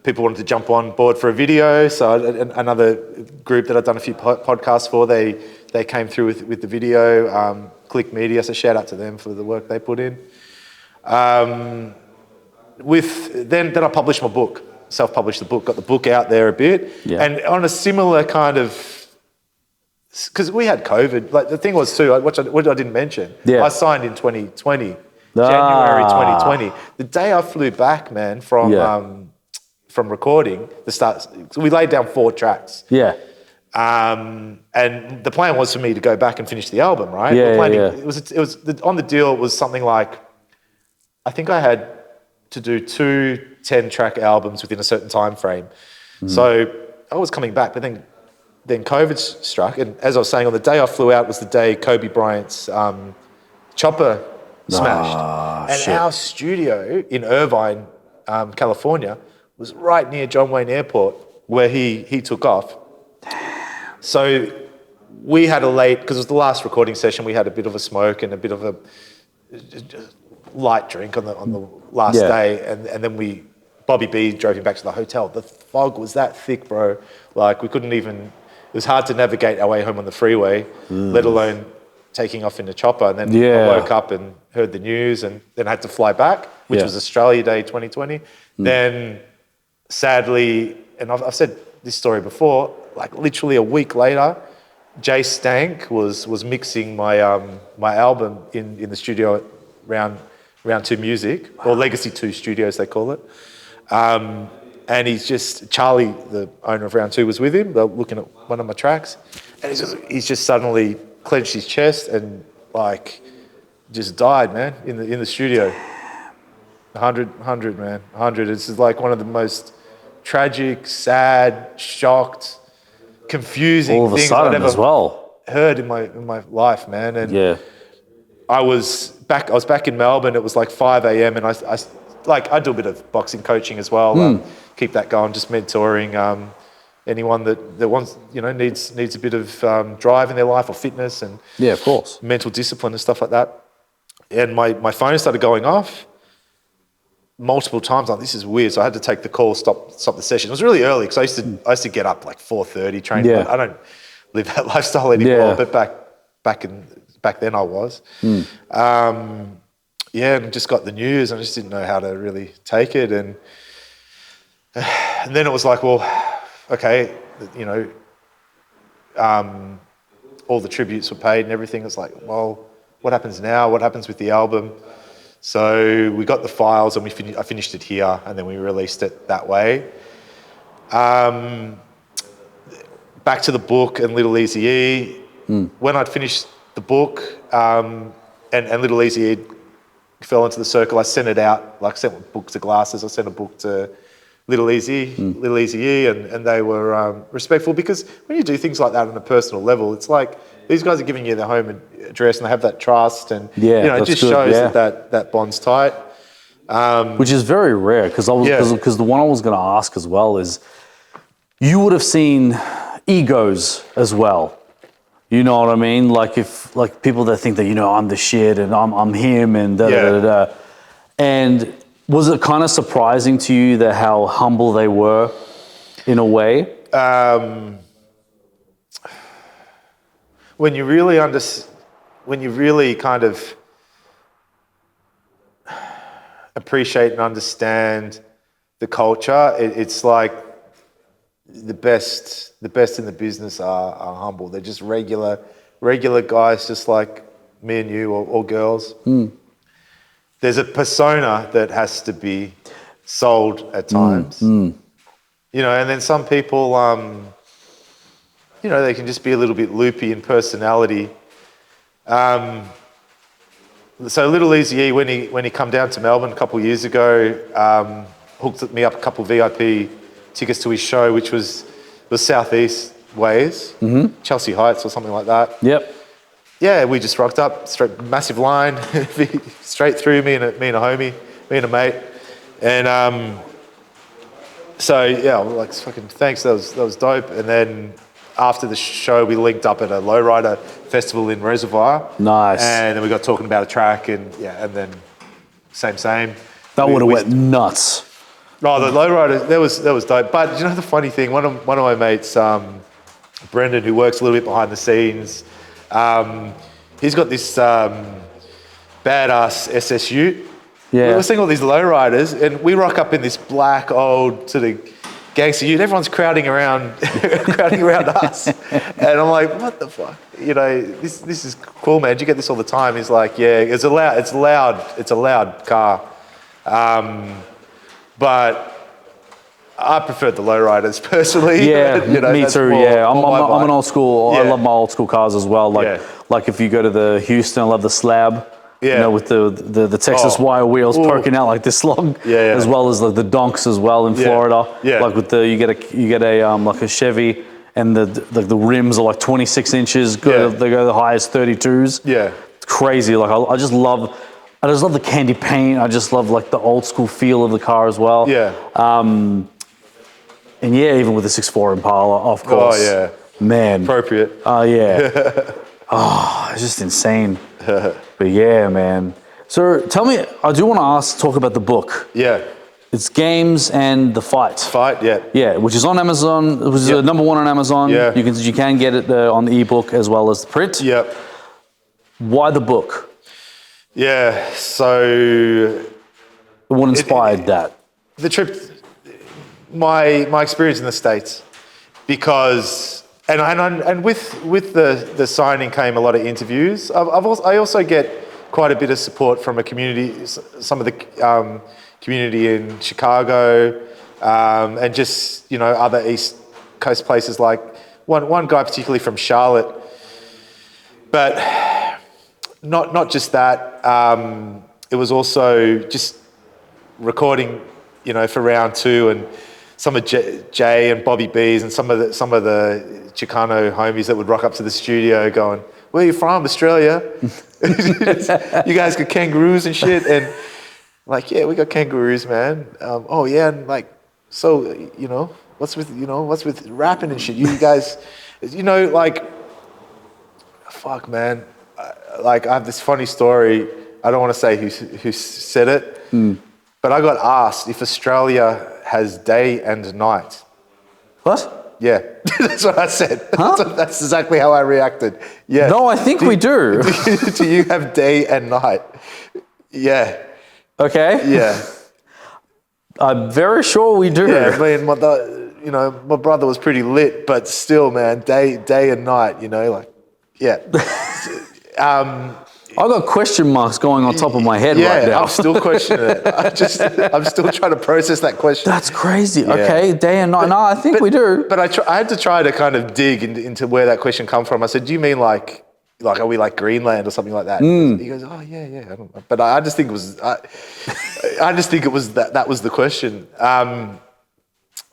[SPEAKER 2] people wanted to jump on board for a video. So another group that I've done a few podcasts for, they came through with the video, Click Media. So shout out to them for the work they put in. Then I published my book, self-published the book, got the book out there a bit, and on a similar kind of, because we had COVID. Like the thing was too, what I didn't mention, I signed in 2020, January 2020. The day I flew back, man, from recording the start, so we laid down 4 tracks. And the plan was for me to go back and finish the album, right? It was on the deal. It was something like, I think I had to do 2 10-track albums within a certain time frame. So I was coming back, but then COVID struck. And as I was saying, on the day I flew out was the day Kobe Bryant's chopper smashed. And our studio in Irvine, California, was right near John Wayne Airport where he took off. So we had a late, because it was the last recording session, we had a bit of a smoke and a bit of a light drink on the last day. And then Bobby B drove him back to the hotel. The fog was that thick, bro. Like we couldn't even, it was hard to navigate our way home on the freeway, let alone taking off in the chopper. And then I woke up and heard the news and then I had to fly back, which was Australia Day 2020. Then sadly, and I've said this story before, like literally a week later, Jay Stank was mixing my my album in the studio at Round 2 Music, or Legacy 2 Studios they call it. And Charlie, the owner of Round 2, was with him. They're looking at one of my tracks, and he's just suddenly clenched his chest and like just died, man, in the studio. 100, man, 100. It's like one of the most tragic, sad, shocked, confusing things I've ever heard in my life, man. And I was back in Melbourne. It was like 5 a.m. and I do a bit of boxing coaching as well. Keep that going, just mentoring anyone that wants, needs a bit of drive in their life or fitness and
[SPEAKER 1] of course,
[SPEAKER 2] mental discipline and stuff like that. And my phone started going off multiple times. Like, this is weird. So I had to take the call, stop the session. It was really early because I used to get up like 4:30, train. I don't live that lifestyle anymore, but back then I was. And just got the news and I just didn't know how to really take it. And then it was like, well, okay, all the tributes were paid and everything. It's like, well, what happens now? What happens with the album? So we got the files and I finished it here and then we released it that way. Back to the book and Lil Eazy E. When I'd finished the book and Lil Eazy E fell into the circle, I sent it out. Like I sent a book to Glasses. I sent a book to Lil Eazy E, and they were respectful, because when you do things like that on a personal level, it's like these guys are giving you their home address and they have that trust, and it just shows that bond's tight.
[SPEAKER 1] Which is very rare, because the one I was going to ask as well is, you would have seen egos as well. You know what I mean? Like people that think that, I'm the shit and I'm him and da. And was it kind of surprising to you that how humble they were in a way?
[SPEAKER 2] When you really kind of appreciate and understand the culture, it's like the best in the business are humble. They're just regular guys, just like me and you, or girls. There's a persona that has to be sold at times, and then some people, they can just be a little bit loopy in personality. So Lil Eazy E, when he come down to Melbourne a couple of years ago, hooked me up a couple of VIP tickets to his show, which was Southeast Ways, Chelsea Heights or something like that. Yeah, we just rocked up, straight massive line, straight through me and a homie, me and a mate, and so yeah, like fucking thanks, that was dope. And then after the show, we linked up at a lowrider festival in Reservoir.
[SPEAKER 1] Nice.
[SPEAKER 2] And then we got talking about a track, and then same.
[SPEAKER 1] That would have went nuts.
[SPEAKER 2] Oh, the lowrider, that was dope. But the funny thing, one of my mates, Brendan, who works a little bit behind the scenes, he's got this badass SS Ute. Yeah. We're seeing all these lowriders, and we rock up in this black old sort of gangster Ute. Everyone's crowding around us, and I'm like, what the fuck? This is cool, man. Do you get this all the time? He's like, yeah, it's a loud car. But I prefer the lowriders personally.
[SPEAKER 1] Yeah, me too. I'm an old school. I love my old school cars as well. Like if you go to the Houston, I love the Slab. You know, with the Texas wire wheels poking out like this long, as well as like the donks as well in Florida.
[SPEAKER 2] Yeah.
[SPEAKER 1] Like with you get a like a Chevy, and the rims are like 26 inches. They go the highest 32s.
[SPEAKER 2] Yeah.
[SPEAKER 1] It's crazy. Like I just love the candy paint. I just love like the old school feel of the car as well.
[SPEAKER 2] Yeah.
[SPEAKER 1] And yeah, even with the 6.4 Impala, of course.
[SPEAKER 2] Oh yeah.
[SPEAKER 1] Man.
[SPEAKER 2] Appropriate.
[SPEAKER 1] Oh yeah. It's just insane. But yeah, man. So tell me, I do want to talk about the book.
[SPEAKER 2] Yeah.
[SPEAKER 1] It's Games and the Fight.
[SPEAKER 2] Fight, yeah.
[SPEAKER 1] Yeah, which is on Amazon. It was number one on Amazon.
[SPEAKER 2] Yeah.
[SPEAKER 1] You can get it on the ebook as well as the print.
[SPEAKER 2] Yep.
[SPEAKER 1] Why the book?
[SPEAKER 2] Yeah, so...
[SPEAKER 1] What inspired that?
[SPEAKER 2] The trip, my experience in the States, because... And with the signing came a lot of interviews. I also get quite a bit of support from a community, some of the community in Chicago, and just, you know, other East Coast places, like one guy particularly from Charlotte. But not just that, it was also just recording, you know, for round two, and some of Jay and Bobby B's and some of the Chicano homies that would rock up to the studio going, "Where are you from? Australia? You guys got kangaroos and shit." And like, yeah, we got kangaroos, man. Oh yeah, and like, so, you know, what's with rapping and shit? You guys, you know, like, fuck, man. Like, I have this funny story. I don't want to say who said it, but I got asked if Australia has day and night.
[SPEAKER 1] What?
[SPEAKER 2] Yeah, that's what I said.
[SPEAKER 1] Huh?
[SPEAKER 2] That's exactly how I reacted. Yeah.
[SPEAKER 1] No, I think we do.
[SPEAKER 2] Do you have day and night? Yeah.
[SPEAKER 1] Okay.
[SPEAKER 2] Yeah.
[SPEAKER 1] I'm very sure we do.
[SPEAKER 2] Yeah, my brother was pretty lit, but still, man, day and night, you know, like, yeah.
[SPEAKER 1] I got question marks going on top of my head right now.
[SPEAKER 2] I'm still questioning it. I'm still trying to process that question.
[SPEAKER 1] That's crazy. Yeah. Okay, day and night. No, I think we do.
[SPEAKER 2] But I had to try to kind of dig into where that question come from. I said, "Do you mean like are we like Greenland or something like that?" He goes, "Oh yeah. I don't know." But I just think it was. I just think it was that was the question. So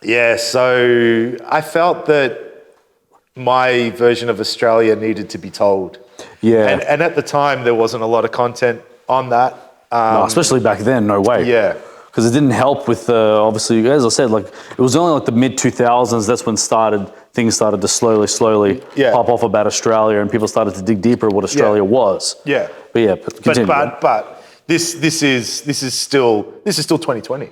[SPEAKER 2] I felt that my version of Australia needed to be told. Yeah. And at the time, there wasn't a lot of content on that.
[SPEAKER 1] No, especially back then, no way.
[SPEAKER 2] Yeah.
[SPEAKER 1] Because it didn't help with, obviously, as I said, like, it was only like the mid-2000s, that's when things started to slowly pop off about Australia, and people started to dig deeper at what Australia was.
[SPEAKER 2] Yeah.
[SPEAKER 1] But continue.
[SPEAKER 2] But this is still 2020.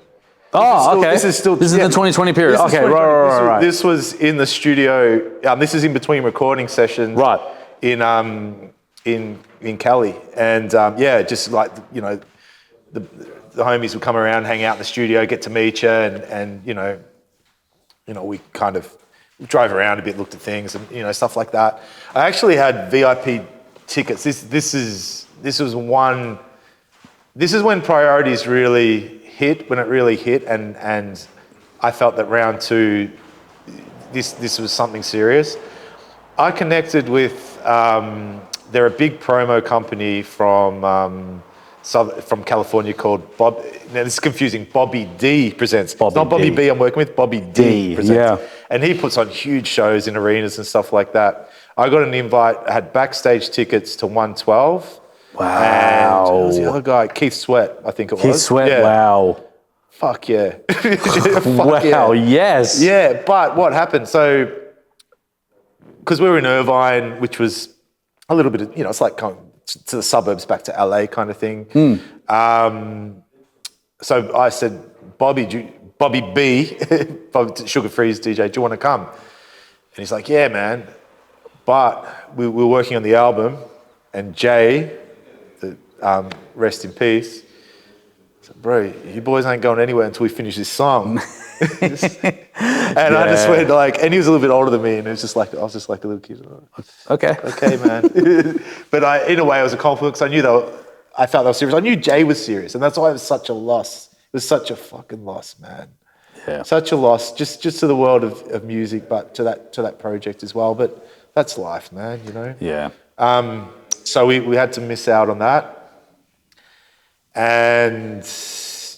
[SPEAKER 1] Oh, okay.
[SPEAKER 2] This is in
[SPEAKER 1] the 2020 period. Okay,
[SPEAKER 2] 2020.
[SPEAKER 1] Right.
[SPEAKER 2] This was in the studio. This is in between recording sessions.
[SPEAKER 1] Right.
[SPEAKER 2] In Cali, and just like, you know, the homies would come around, hang out in the studio, get to meet you, and you know, we kind of drove around a bit, looked at things, and, you know, stuff like that. I actually had VIP tickets. This is when priorities really hit, and I felt that round two, this was something serious. I connected with. They're a big promo company from California called Bob. Now this is confusing. Bobby D presents. It's not Bobby B I'm working with. Bobby D presents. Yeah. And he puts on huge shows in arenas and stuff like that. I got an invite. I had backstage tickets to 112.
[SPEAKER 1] Wow.
[SPEAKER 2] And who was the other guy? Keith Sweat, I think it was.
[SPEAKER 1] Keith Sweat. Yeah. Wow.
[SPEAKER 2] Fuck yeah.
[SPEAKER 1] Wow. Yes.
[SPEAKER 2] Yeah. But what happened? So, because we were in Irvine, which was a little bit of, you know, it's like going to the suburbs back to LA kind of thing. So I said, Bobby B, Sugar Freeze DJ, do you want to come? And he's like, yeah, man. But we were working on the album, and Jay, rest in peace, said, bro, you boys ain't going anywhere until we finish this song. And I just went like, and he was a little bit older than me, and it was just like, I was just like a little kid. Okay, man. But in a way, it was a compliment, because I felt they were serious. I knew Jay was serious, and that's why it was such a loss. It was such a fucking loss, man. Yeah. Such a loss, just to the world of music, but to that project as well. But that's life, man. You know.
[SPEAKER 1] Yeah.
[SPEAKER 2] So we had to miss out on that. And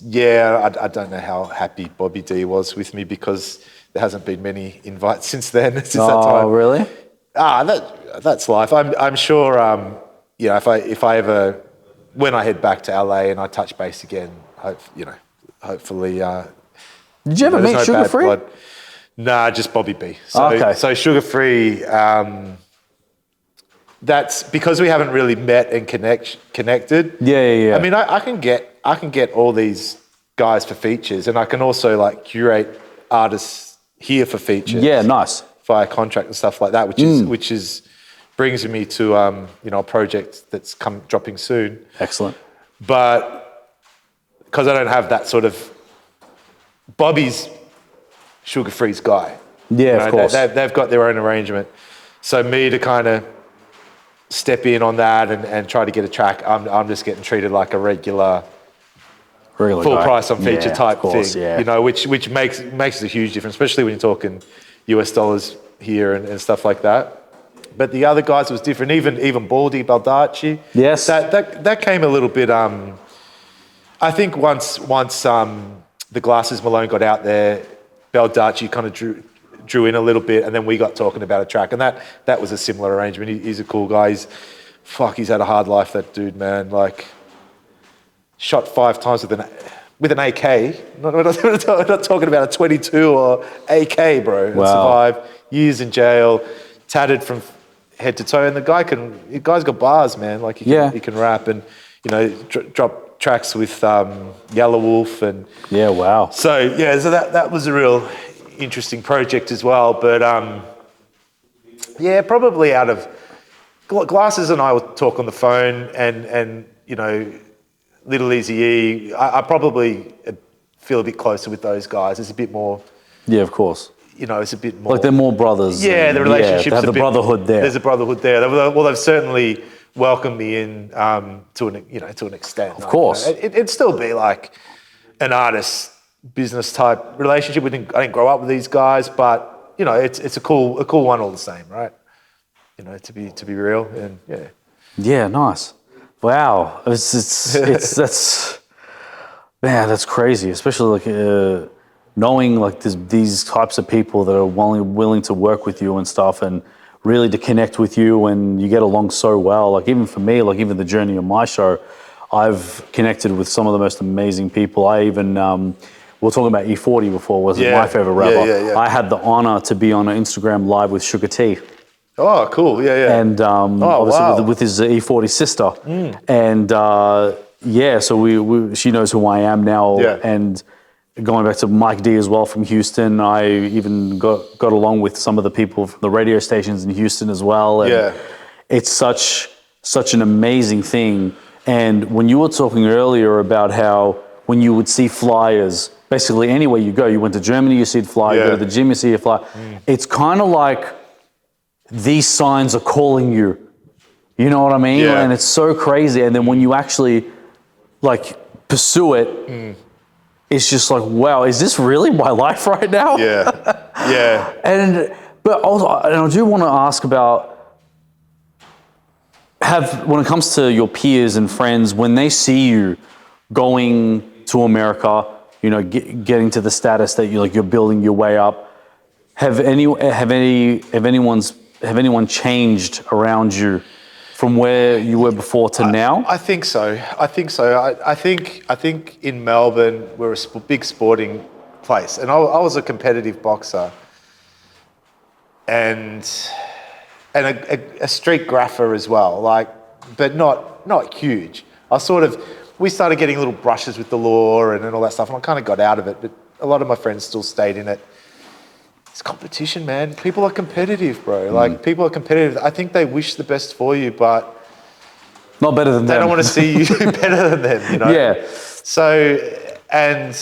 [SPEAKER 2] yeah, I don't know how happy Bobby D was with me because there hasn't been many invites since then, since that time.
[SPEAKER 1] Oh, really?
[SPEAKER 2] That's life. I'm sure, you know, if I ever, when I head back to LA and I touch base again, hopefully.
[SPEAKER 1] Did you ever
[SPEAKER 2] there's
[SPEAKER 1] meet
[SPEAKER 2] no
[SPEAKER 1] Sugar
[SPEAKER 2] bad
[SPEAKER 1] Free?
[SPEAKER 2] blood. Nah, just Bobby B. So,
[SPEAKER 1] Okay.
[SPEAKER 2] so Sugar Free, that's because we haven't really met and connected.
[SPEAKER 1] Yeah.
[SPEAKER 2] I mean, I can get all these guys for features, and I can also like curate artists here for features.
[SPEAKER 1] Yeah, nice.
[SPEAKER 2] Via contract and stuff like that, which is brings me to a project that's dropping soon.
[SPEAKER 1] Excellent.
[SPEAKER 2] But because I don't have that sort of Bobby's Sugar Free's guy.
[SPEAKER 1] Yeah, of course.
[SPEAKER 2] They've got their own arrangement. So me to kind of step in on that and try to get a track, I'm just getting treated like a regular full
[SPEAKER 1] guy.
[SPEAKER 2] price on feature type
[SPEAKER 1] of course,
[SPEAKER 2] thing.
[SPEAKER 1] Yeah.
[SPEAKER 2] You know, which makes a huge difference, especially when you're talking US dollars here and stuff like that. But the other guys was different. Even Baldy, Baldaci.
[SPEAKER 1] Yes.
[SPEAKER 2] That came a little bit. I think once the Glasses Malone got out there, Baldaci kind of drew in a little bit, and then we got talking about a track, and that was a similar arrangement. He's a cool guy. He's had a hard life, that dude, man. Like, shot 5 times with an AK. We're not talking about a 22 or AK, bro.
[SPEAKER 1] Wow.
[SPEAKER 2] Survived years in jail, tattered from head to toe, and the guy's got bars, man. Like he can rap and drop tracks with Yellow Wolf and
[SPEAKER 1] Yeah, wow.
[SPEAKER 2] so that was a real interesting project as well. But probably out of Glasses and I would talk on the phone and Lil Eazy E, I probably feel a bit closer with those guys. It's a bit more.
[SPEAKER 1] Yeah, of course.
[SPEAKER 2] It's a bit more.
[SPEAKER 1] Like they're more brothers.
[SPEAKER 2] Yeah, the relationship's
[SPEAKER 1] they have the brotherhood there.
[SPEAKER 2] There's a brotherhood there. Well, they've certainly welcomed me in to an extent.
[SPEAKER 1] Of course.
[SPEAKER 2] It'd still be like an artist business type relationship. I didn't grow up with these guys, but it's a cool one all the same, right? To be real and yeah.
[SPEAKER 1] Yeah, nice. Wow, that's crazy. Especially like knowing like these types of people that are willing to work with you and stuff, and really to connect with you, and you get along so well. Like even for me, like even the journey of my show, I've connected with some of the most amazing people. I even we were talking about E40 before. Wasn't my favorite rapper.
[SPEAKER 2] Yeah.
[SPEAKER 1] I had the honor to be on an Instagram live with Sugar T.
[SPEAKER 2] Oh, cool. Yeah.
[SPEAKER 1] And obviously
[SPEAKER 2] wow.
[SPEAKER 1] with his E40 sister. And so she knows who I am now.
[SPEAKER 2] Yeah.
[SPEAKER 1] And going back to Mike D as well from Houston, I even got along with some of the people from the radio stations in Houston as well. And it's such an amazing thing. And when you were talking earlier about how when you would see flyers, basically anywhere you go, you went to Germany, you see a flyer, you go to the gym, you see a flyer. It's kind of like these signs are calling you. You know what I mean?
[SPEAKER 2] Yeah.
[SPEAKER 1] And it's so crazy. And then when you actually like pursue it, it's just like, wow, is this really my life right now?
[SPEAKER 2] Yeah.
[SPEAKER 1] But also, and I do want to ask about when it comes to your peers and friends, when they see you going to America, getting to the status that you're building your way up, have anyone changed around you from where you were before to now?
[SPEAKER 2] I think so. I think in Melbourne we're a big sporting place, and I was a competitive boxer, and a street grapher as well. But not huge. We started getting little brushes with the law and all that stuff, and I kind of got out of it. But a lot of my friends still stayed in it. It's competition, man. People are competitive, bro. Like, people are competitive. I think they wish the best for you, but
[SPEAKER 1] not better than them.
[SPEAKER 2] They don't want to see you better than them,
[SPEAKER 1] Yeah.
[SPEAKER 2] So, and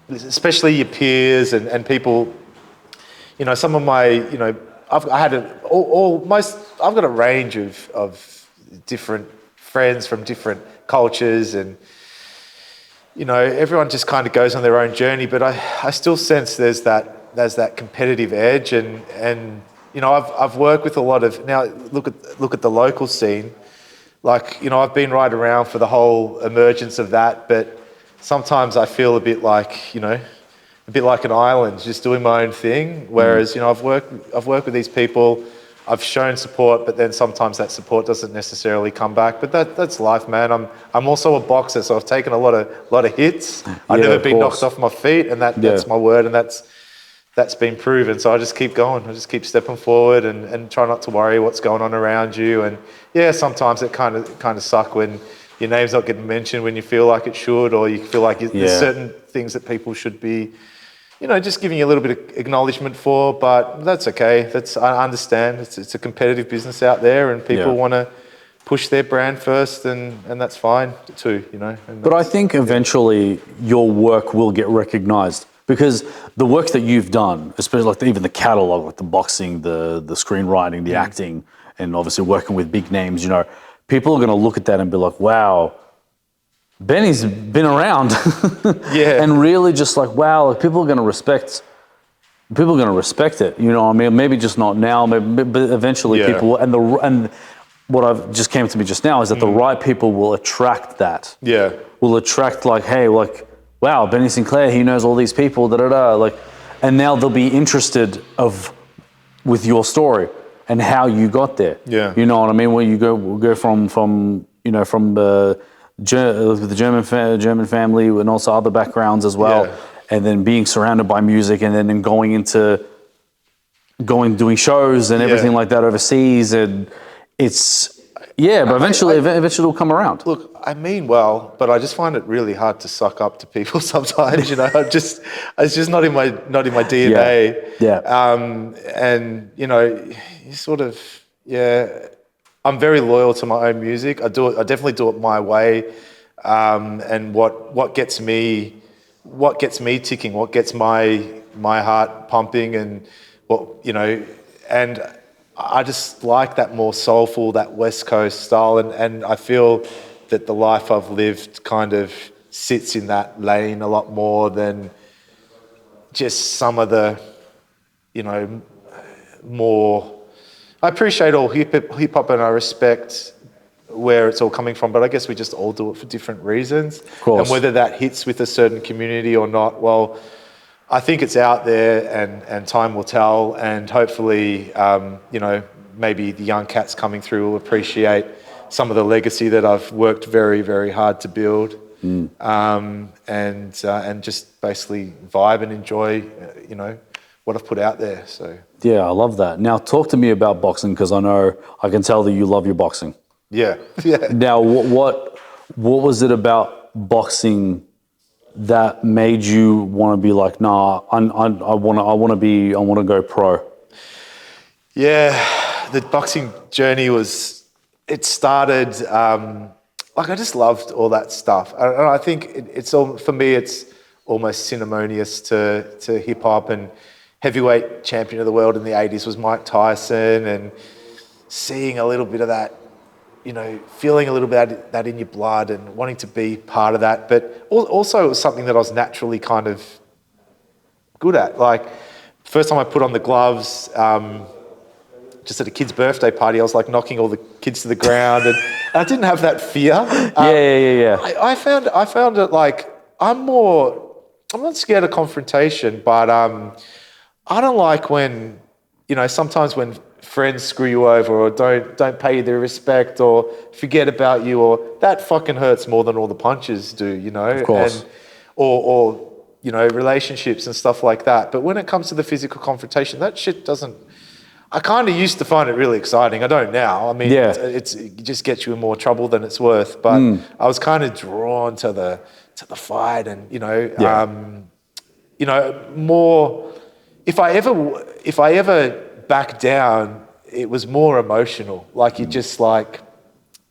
[SPEAKER 2] especially your peers and people, some of my, I've got a range of different friends from different cultures, and everyone just kind of goes on their own journey. But I still sense there's that competitive edge, and I've worked with a lot of, now look at the local scene. like, you know, I've been right around for the whole emergence of that, but sometimes I feel a bit like, you know, a bit like an island, just doing my own thing. Whereas, you know, I've worked with these people, I've shown support, but then sometimes that support doesn't necessarily come back. But that's life, man. I'm also a boxer, so I've taken a lot of hits. I've never been knocked off my feet, and that's my word, and that's been proven. So I just keep going. I just keep stepping forward and try not to worry what's going on around you. And yeah, sometimes it kind of suck when your name's not getting mentioned when you feel like it should, or you feel like there's certain things that people should be, you know, just giving you a little bit of acknowledgement for. But that's okay. I understand. It's a competitive business out there, and people want to push their brand first, and that's fine too, you know.
[SPEAKER 1] But I think eventually your work will get recognised, because the work that you've done, especially like even the catalogue, like the boxing, the screenwriting, the acting, and obviously working with big names, you know, people are going to look at that and be like, wow, Benny's been around. And really just like, wow, like people are going to respect it, you know what I mean? Maybe just not now, but eventually people will, and what I've just came to me just now is that the right people will attract that. Will attract like, hey, like, wow, Benny Sinclair, he knows all these people, like, and now they'll be interested with your story and how you got there. You know what I mean? Where you go from you know, from the German family and also other backgrounds as well, and then being surrounded by music, and then going doing shows and everything like that overseas, and it's but eventually it'll come around.
[SPEAKER 2] Look, I mean well, but I just find it really hard to suck up to people sometimes. You know, it's just not in my DNA. And you know, you sort of I'm very loyal to my own music. I definitely do it my way, and what gets me ticking, what gets my heart pumping, and what, you know, and I just like that more soulful, that West Coast style, and I feel that the life I've lived kind of sits in that lane a lot more than just some of the, you know, more. I appreciate all hip hop, and I respect where it's all coming from, but I guess we just all do it for different reasons.
[SPEAKER 1] Of course.
[SPEAKER 2] And whether that hits with a certain community or not, well, I think it's out there, and time will tell, and hopefully, you know, maybe the young cats coming through will appreciate some of the legacy that I've worked very, very hard to build, and just basically vibe and enjoy, you know, what I've put out there. So
[SPEAKER 1] yeah, I love that. Now talk to me about boxing, because I can tell that you love your boxing.
[SPEAKER 2] Yeah.
[SPEAKER 1] Now what was it about boxing that made you want to be like, nah, I want to go pro?
[SPEAKER 2] Yeah, the boxing journey it started, like I just loved all that stuff. And I think it's all, for me, it's almost synonymous to hip hop, and heavyweight champion of the world in the 80s was Mike Tyson, and seeing a little bit of that, you know, feeling a little bit of that in your blood and wanting to be part of that. But also it was something that I was naturally kind of good at. Like, first time I put on the gloves, just at a kid's birthday party, I was like knocking all the kids to the ground, and I didn't have that fear. I found it like, I'm not scared of confrontation, but I don't like when, you know, sometimes when friends screw you over, or don't pay you their respect, or forget about you, or that fucking hurts more than all the punches do, you know.
[SPEAKER 1] Of course.
[SPEAKER 2] And or you know, relationships and stuff like that. But when it comes to the physical confrontation, that shit doesn't. I kind of used to find it really exciting. I don't now. I mean, it just gets you in more trouble than it's worth. But I was kind of drawn to the fight, and you know, more. If I ever back down, it was more emotional. Like, you're just like,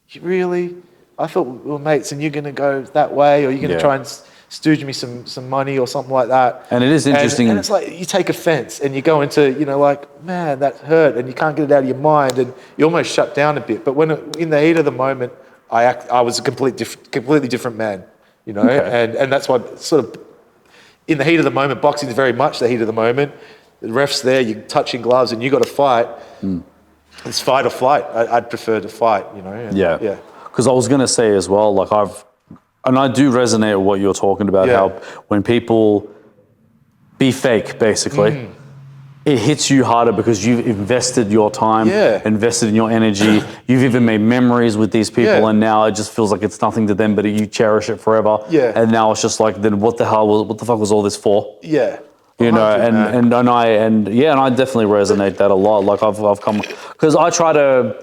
[SPEAKER 2] you really? I thought we were mates, and you're going to go that way, or you're going to try and stooge me some money or something like that.
[SPEAKER 1] And it is interesting.
[SPEAKER 2] And it's like, you take offense, and you go into, you know, like, man, that hurt, and you can't get it out of your mind, and you almost shut down a bit. But when in the heat of the moment, I was a completely different man, you know. And that's what sort of, in the heat of the moment, boxing is very much the heat of the moment. The ref's there, you're touching gloves, and you got to fight. It's fight or flight. I'd prefer to fight, you know.
[SPEAKER 1] Yeah. Because I was going to say as well, like and I do resonate with what you're talking about, how when people be fake, basically, it hits you harder because you've invested your time, invested in your energy. You've even made memories with these people, and now it just feels like it's nothing to them, but you cherish it forever. And now it's just like, then what the fuck was all this for? You know, and I definitely resonate that a lot. Like I've come, because I try to,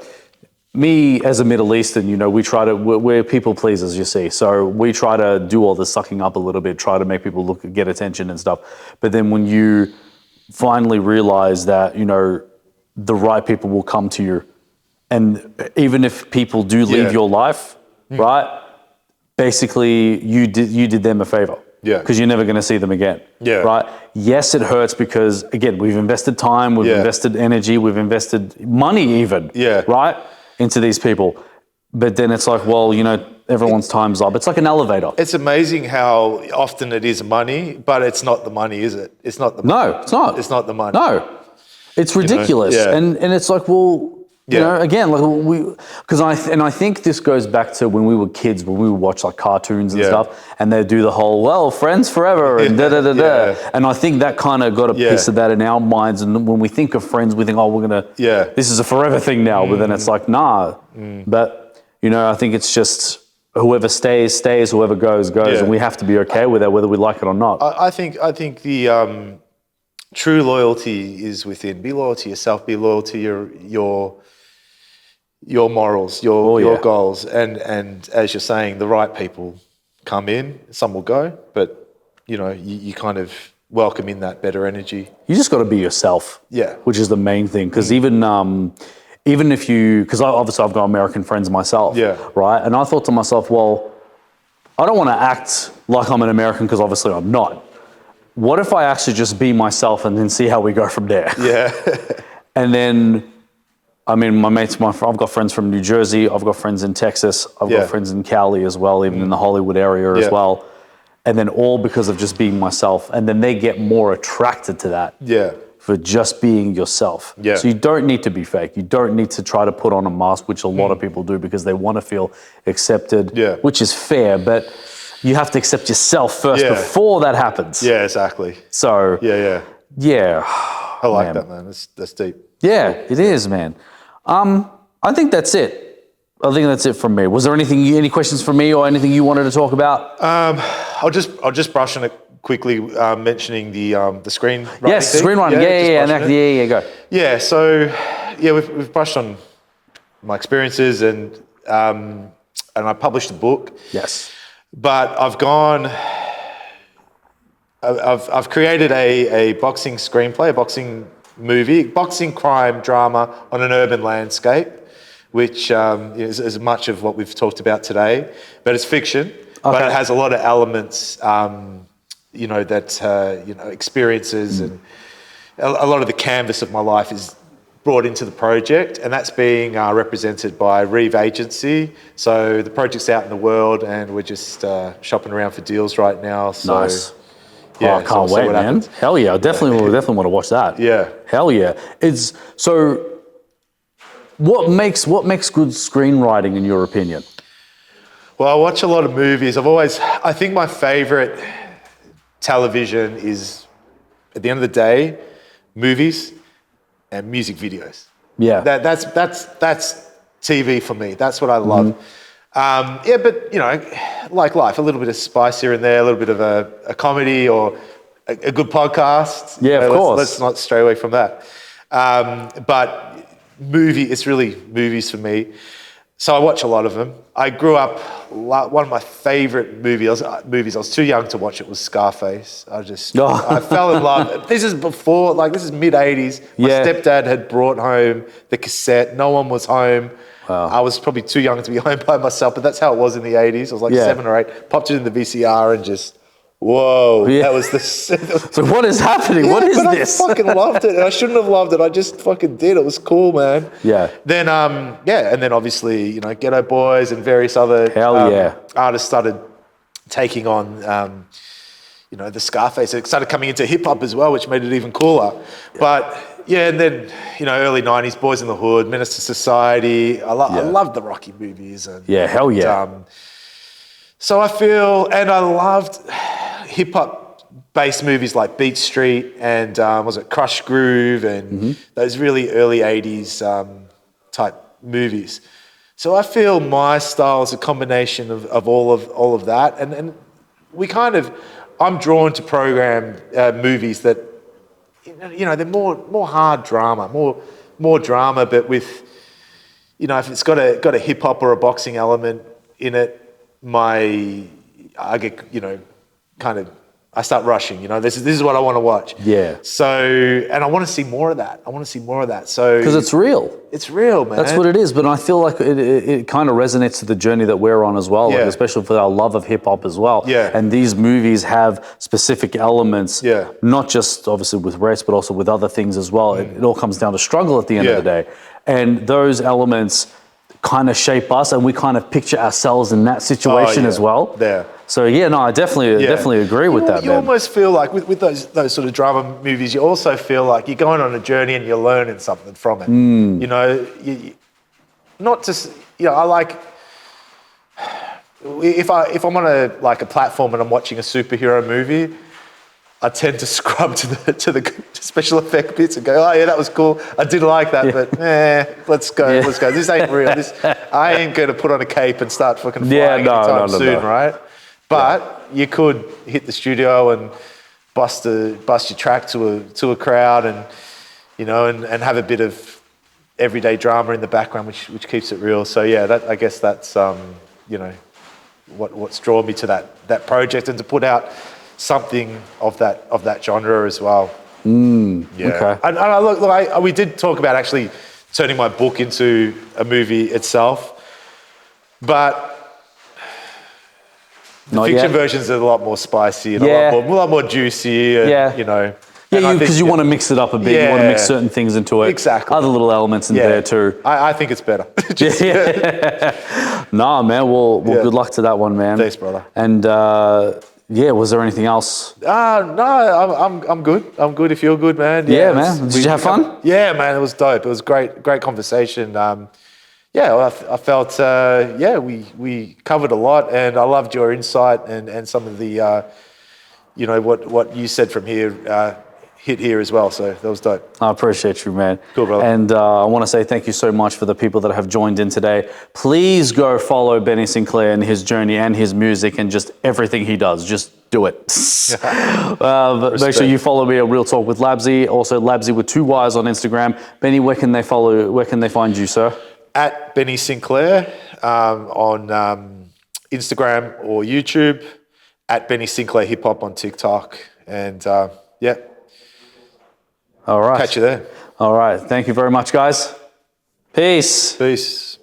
[SPEAKER 1] me as a Middle Eastern, you know, we're people pleasers, you see. So we try to do all the sucking up a little bit, try to make people get attention and stuff. But then when you finally realize that, you know, the right people will come to you, and even if people do leave your life, right? Basically, you did them a favor. Because you're never going to see them again. Right? Yes, it hurts because, again, we've invested time, we've invested energy, we've invested money even. Right? Into these people. But then it's like, well, you know, everyone's time's up. It's like an elevator.
[SPEAKER 2] It's amazing how often it is money, but it's not the money, is it? It's not the money.
[SPEAKER 1] No, it's not.
[SPEAKER 2] It's not the money.
[SPEAKER 1] No. It's ridiculous.
[SPEAKER 2] You know?
[SPEAKER 1] And it's like, well, you know, again, like because I think this goes back to when we were kids, when we would watch like cartoons and stuff, and they'd do the whole, well, friends forever and da. And I think that kind of got a piece of that in our minds. And when we think of friends, we think, oh, we're going to, this is a forever thing now. But then it's like, nah. But, you know, I think it's just whoever stays, stays, whoever goes, goes. And we have to be okay with that, whether we like it or not.
[SPEAKER 2] I think the true loyalty is within. Be loyal to yourself, be loyal to your morals, your goals, and as you're saying, the right people come in. Some will go, but you know, you kind of welcome in that better energy.
[SPEAKER 1] You just got to be yourself, which is the main thing. Because even if you, because obviously I've got American friends myself, right? And I thought to myself, well, I don't want to act like I'm an American because obviously I'm not. What if I actually just be myself and then see how we go from there? And then, I mean, I've got friends from New Jersey, I've got friends in Texas, I've got friends in Cali as well, even in the Hollywood area as well. And then all because of just being myself. And then they get more attracted to that for just being yourself. So you don't need to be fake. You don't need to try to put on a mask, which a lot of people do because they want to feel accepted, which is fair, but you have to accept yourself first before that happens.
[SPEAKER 2] Exactly.
[SPEAKER 1] So,
[SPEAKER 2] I like that, man. That's deep.
[SPEAKER 1] Yeah, it is, man. I think that's it. I think that's it from me. Was there any questions for me or anything you wanted to talk about?
[SPEAKER 2] I'll just brush on it quickly, mentioning the screenwriting.
[SPEAKER 1] Yes,
[SPEAKER 2] thing.
[SPEAKER 1] screenwriting. Go.
[SPEAKER 2] Yeah, so we've brushed on my experiences and I published a book.
[SPEAKER 1] Yes.
[SPEAKER 2] But I've created a boxing screenplay, a boxing movie, boxing crime drama on an urban landscape, which is much of what we've talked about today, but it's fiction, but it has a lot of elements, experiences and a lot of the canvas of my life is brought into the project, and that's being represented by Reeve Agency. So the project's out in the world and we're just shopping around for deals right now. So,
[SPEAKER 1] nice. I can't wait, man. Happens. Hell yeah, I definitely want to watch that. Hell yeah. So what makes good screenwriting in your opinion?
[SPEAKER 2] Well, I watch a lot of movies. I think my favorite television is, at the end of the day, movies and music videos. That's TV for me. That's what I love. But you know, like life, a little bit of spice here and there, a little bit of a comedy or a good podcast.
[SPEAKER 1] Of course.
[SPEAKER 2] Let's not stray away from that. But it's really movies for me. So I watch a lot of them. I grew up, one of my favorite movies, I was too young to watch it, was Scarface. I fell in love. This is mid-'80s. My stepdad had brought home the cassette. No one was home.
[SPEAKER 1] Wow.
[SPEAKER 2] I was probably too young to be home by myself, but that's how it was in the 80s. I was like 7 or 8, popped it in the VCR and just, whoa, that was the...
[SPEAKER 1] So what is happening? What is this?
[SPEAKER 2] I fucking loved it, and I shouldn't have loved it. I just fucking did. It was cool, man. Then, and then obviously, you know, Ghetto Boys and various other artists started taking on, the Scarface. It started coming into hip hop as well, which made it even cooler. But Yeah, and then, early 90s, Boys in the Hood, Menace to Society. I loved the Rocky movies. And,
[SPEAKER 1] Yeah, hell yeah.
[SPEAKER 2] So I feel, and I loved hip-hop based movies like Beat Street and, was it Crush Groove and those really early 80s type movies. So I feel my style is a combination of all of that. And we I'm drawn to program movies that, they're more hard drama, more drama, but with, if it's got a hip hop or a boxing element in it, I get, I start rushing. This is what I want to watch.
[SPEAKER 1] Yeah.
[SPEAKER 2] So, and I want to see more of that. So
[SPEAKER 1] Because it's real.
[SPEAKER 2] It's real, man.
[SPEAKER 1] That's what it is. But I feel like it kind of resonates to the journey that we're on as well, like especially for our love of hip hop as well.
[SPEAKER 2] Yeah.
[SPEAKER 1] And these movies have specific elements, not just obviously with race, but also with other things as well. It all comes down to struggle at the end of the day. And those elements kind of shape us, and we kind of picture ourselves in that situation as well.
[SPEAKER 2] Yeah.
[SPEAKER 1] So I definitely agree with that.
[SPEAKER 2] You almost feel like with those sort of drama movies, you also feel like you're going on a journey and you're learning something from it. Not just I like if I'm on a platform and I'm watching a superhero movie, I tend to scrub to the special effect bits and go, oh yeah, that was cool. I did like that, but let's go. This ain't real. I ain't going to put on a cape and start fucking flying anytime soon, right? But you could hit the studio and bust your track to a crowd, and and have a bit of everyday drama in the background, which keeps it real. So I guess that's what's drawn me to that project, and to put out something of that genre as well.
[SPEAKER 1] Okay.
[SPEAKER 2] And we did talk about actually turning my book into a movie itself, but the fiction versions are a lot more spicy and a lot more juicy. And,
[SPEAKER 1] because you want to mix it up a bit. You want to mix certain things into it.
[SPEAKER 2] Exactly.
[SPEAKER 1] Other little elements in there too.
[SPEAKER 2] I think it's better.
[SPEAKER 1] Nah, man. Well, good luck to that one, man.
[SPEAKER 2] Thanks, brother.
[SPEAKER 1] And was there anything else?
[SPEAKER 2] No, I'm good. I'm good if you're good, man.
[SPEAKER 1] Yeah, man. Did you have fun?
[SPEAKER 2] Yeah, man. It was dope. It was great conversation. I felt we covered a lot, and I loved your insight and some of the what you said from here hit here as well. So that was dope.
[SPEAKER 1] I appreciate you, man.
[SPEAKER 2] Cool, brother.
[SPEAKER 1] And I want to say thank you so much for the people that have joined in today. Please go follow Benny Sinclair and his journey and his music and just everything he does. Just do it. Make sure you follow me at Real Talk with Labzy. Also Labzy with 2 Y's on Instagram. Benny, where can they find you, sir?
[SPEAKER 2] At Benny Sinclair on Instagram or YouTube. At Benny Sinclair Hip Hop on TikTok. And
[SPEAKER 1] all right.
[SPEAKER 2] Catch you there.
[SPEAKER 1] All right. Thank you very much, guys. Peace.
[SPEAKER 2] Peace.